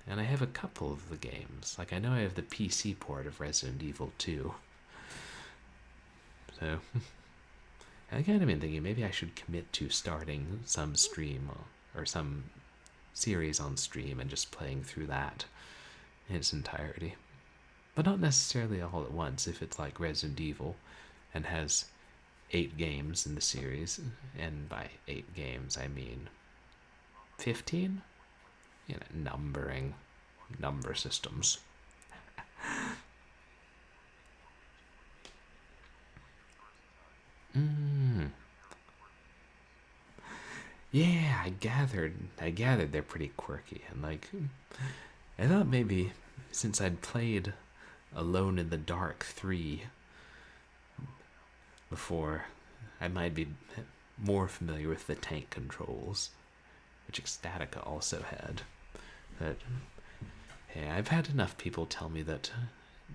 And I have a couple of the games. Like, I know I have the PC port of Resident Evil 2. So, I kind of been thinking maybe I should commit to starting some stream or some series on stream and just playing through that in its entirety. But not necessarily all at once, if it's like Resident Evil and has 8 games in the series, and by 8 games I mean 15? You know, number systems. Yeah, I gathered they're pretty quirky, and like, I thought maybe since I'd played Alone in the Dark 3 before, I might be more familiar with the tank controls, which Ecstatica also had. But yeah, I've had enough people tell me that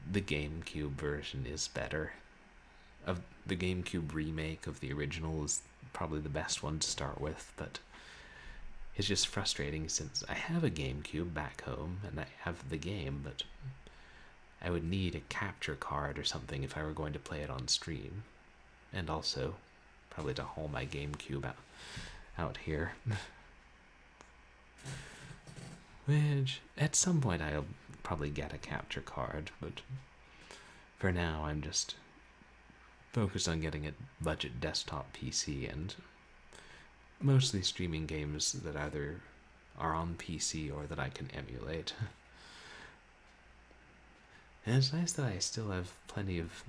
the GameCube version is better. Of the GameCube remake of the original is probably the best one to start with, but It's just frustrating since I have a GameCube back home and I have the game, but I would need a capture card or something if I were going to play it on stream. And also, probably to haul my GameCube out here. Which, at some point I'll probably get a capture card, but for now I'm just focused on getting a budget desktop PC and mostly streaming games that either are on PC or that I can emulate. And it's nice that I still have plenty of,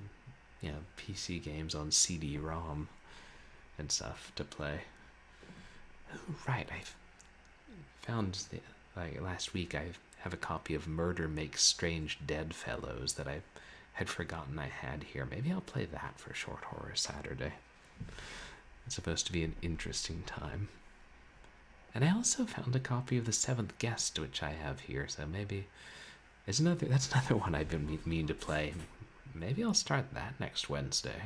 PC games on CD-ROM and stuff to play. Oh, right, I found, last week I have a copy of Murder Makes Strange Dead Fellows that I had forgotten I had here. Maybe I'll play that for Short Horror Saturday. It's supposed to be an interesting time. And I also found a copy of The Seventh Guest, which I have here, so maybe that's another one I've been meaning to play. Maybe I'll start that next Wednesday.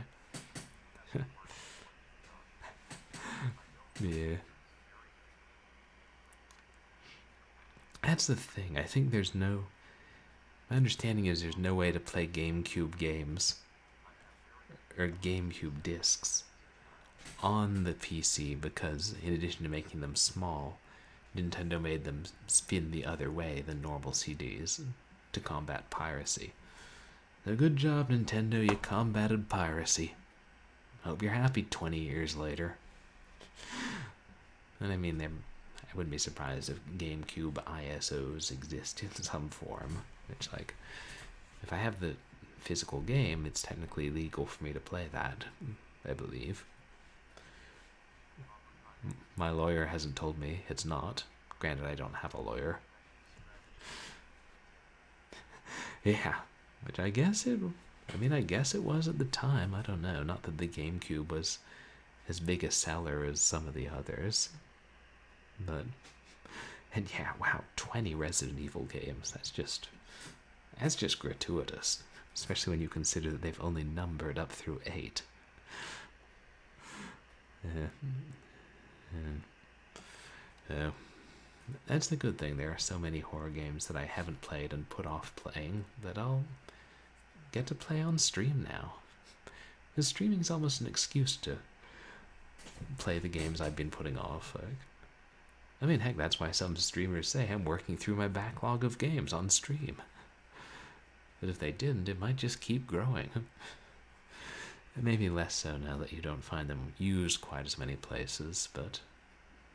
Yeah. That's the thing. I think my understanding is there's no way to play GameCube games or GameCube discs on the PC because, in addition to making them small, Nintendo made them spin the other way than normal CDs to combat piracy. So good job, Nintendo, you combated piracy. Hope you're happy 20 years later. And I mean, I wouldn't be surprised if GameCube ISOs exist in some form. Which, if I have the physical game, it's technically legal for me to play that, I believe. My lawyer hasn't told me it's not. Granted, I don't have a lawyer. Yeah, which I guess it was at the time. I don't know. Not that the GameCube was as big a seller as some of the others. But, and yeah, wow, 20 Resident Evil games. That's just gratuitous. Especially when you consider that they've only numbered up through 8. That's the good thing. There are so many horror games that I haven't played and put off playing that I'll get to play on stream now. Because streaming is almost an excuse to play the games I've been putting off. I mean, heck, that's why some streamers say I'm working through my backlog of games on stream. But if they didn't, it might just keep growing. Maybe less so now that you don't find them used quite as many places, but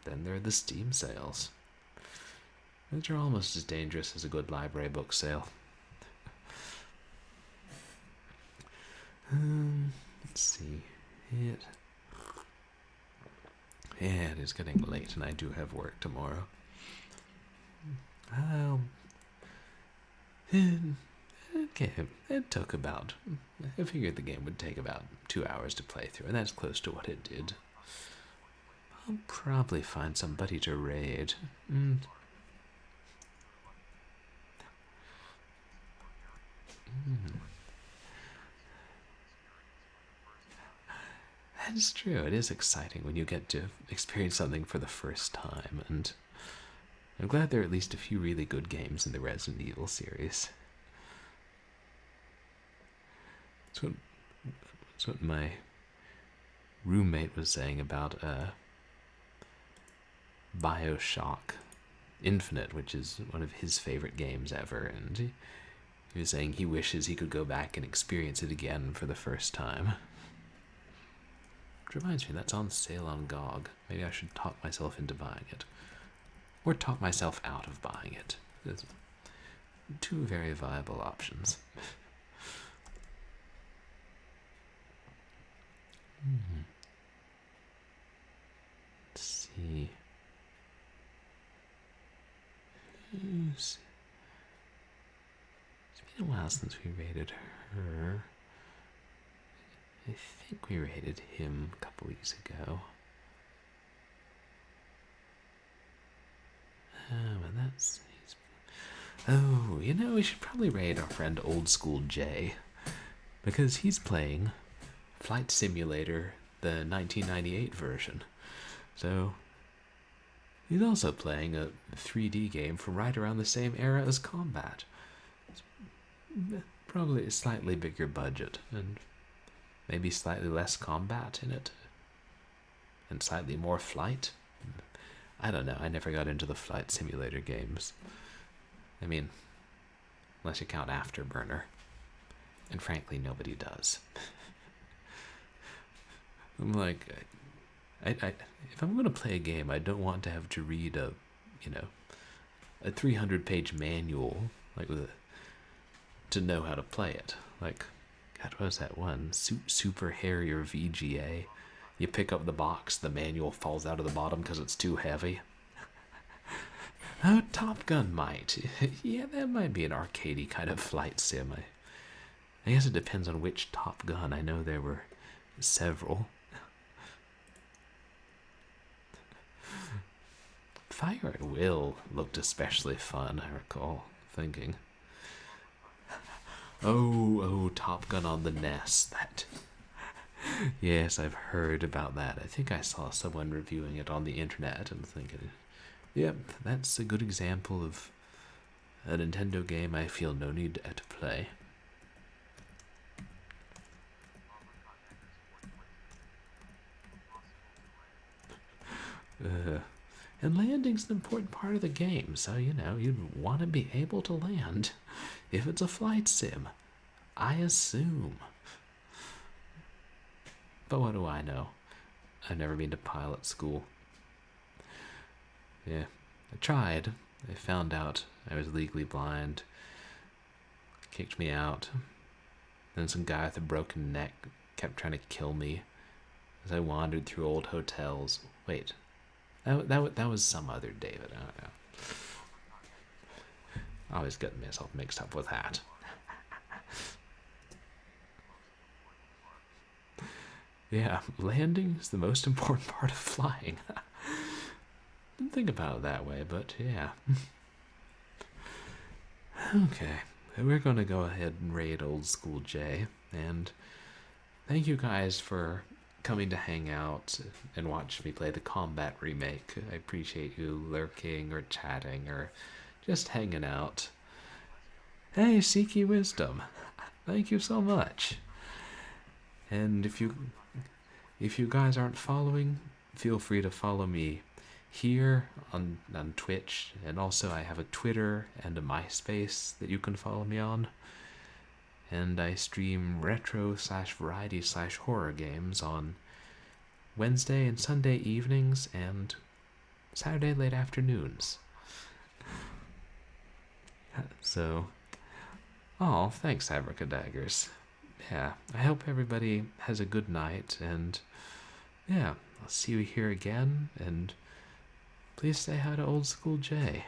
then there are the Steam sales, which are almost as dangerous as a good library book sale. Let's see. It is getting late, and I do have work tomorrow. Okay, it took about... I figured the game would take about 2 hours to play through, and that's close to what it did. I'll probably find somebody to raid. That's true. It is exciting when you get to experience something for the first time, and I'm glad there are at least a few really good games in the Resident Evil series. That's what my roommate was saying about BioShock Infinite, which is one of his favorite games ever, and he was saying he wishes he could go back and experience it again for the first time. Which reminds me, that's on sale on GOG. Maybe I should talk myself into buying it. Or talk myself out of buying it. There's two very viable options. Let's see. It's been a while since we rated her. I think we rated him a couple weeks ago. And that's... Oh, we should probably raid our friend oldskooljay, because he's playing Flight Simulator, the 1998 version. So, He's also playing a 3D game from right around the same era as Combat. It's probably a slightly bigger budget, and maybe slightly less combat in it, and slightly more flight. I don't know, I never got into the flight simulator games. I mean, unless you count Afterburner. And frankly, nobody does. I'm like, if I'm going to play a game, I don't want to have to read a 300-page manual, like to know how to play it. Like, God, what was that one? Super Harrier VGA. You pick up the box, the manual falls out of the bottom because it's too heavy. Oh, Top Gun might. Yeah, that might be an arcadey kind of flight sim. I guess it depends on which Top Gun. I know there were several. Fire at Will looked especially fun, I recall thinking. Oh, Top Gun on the NES. Yes, I've heard about that. I think I saw someone reviewing it on the internet and thinking, yep, that's a good example of a Nintendo game I feel no need to play. And landing's an important part of the game, so, you'd want to be able to land if it's a flight sim. I assume. But what do I know? I've never been to pilot school. Yeah, I tried. I found out I was legally blind. Kicked me out. Then some guy with a broken neck kept trying to kill me as I wandered through old hotels. Wait, that was some other David. I don't know. I always get myself mixed up with that. Yeah, landing is the most important part of flying. Didn't think about it that way, but yeah. Okay, we're going to go ahead and raid oldskooljay, and thank you guys for coming to hang out and watch me play the Combat remake. I appreciate you lurking or chatting or just hanging out. Hey, Seeky Wisdom, thank you so much. And if you guys aren't following, feel free to follow me here on Twitch, and also I have a Twitter and a MySpace that you can follow me on. And I stream retro/variety/horror games on Wednesday and Sunday evenings and Saturday late afternoons. So, thanks, Abracadaggers. Yeah, I hope everybody has a good night, and yeah, I'll see you here again, and please say hi to oldskooljay.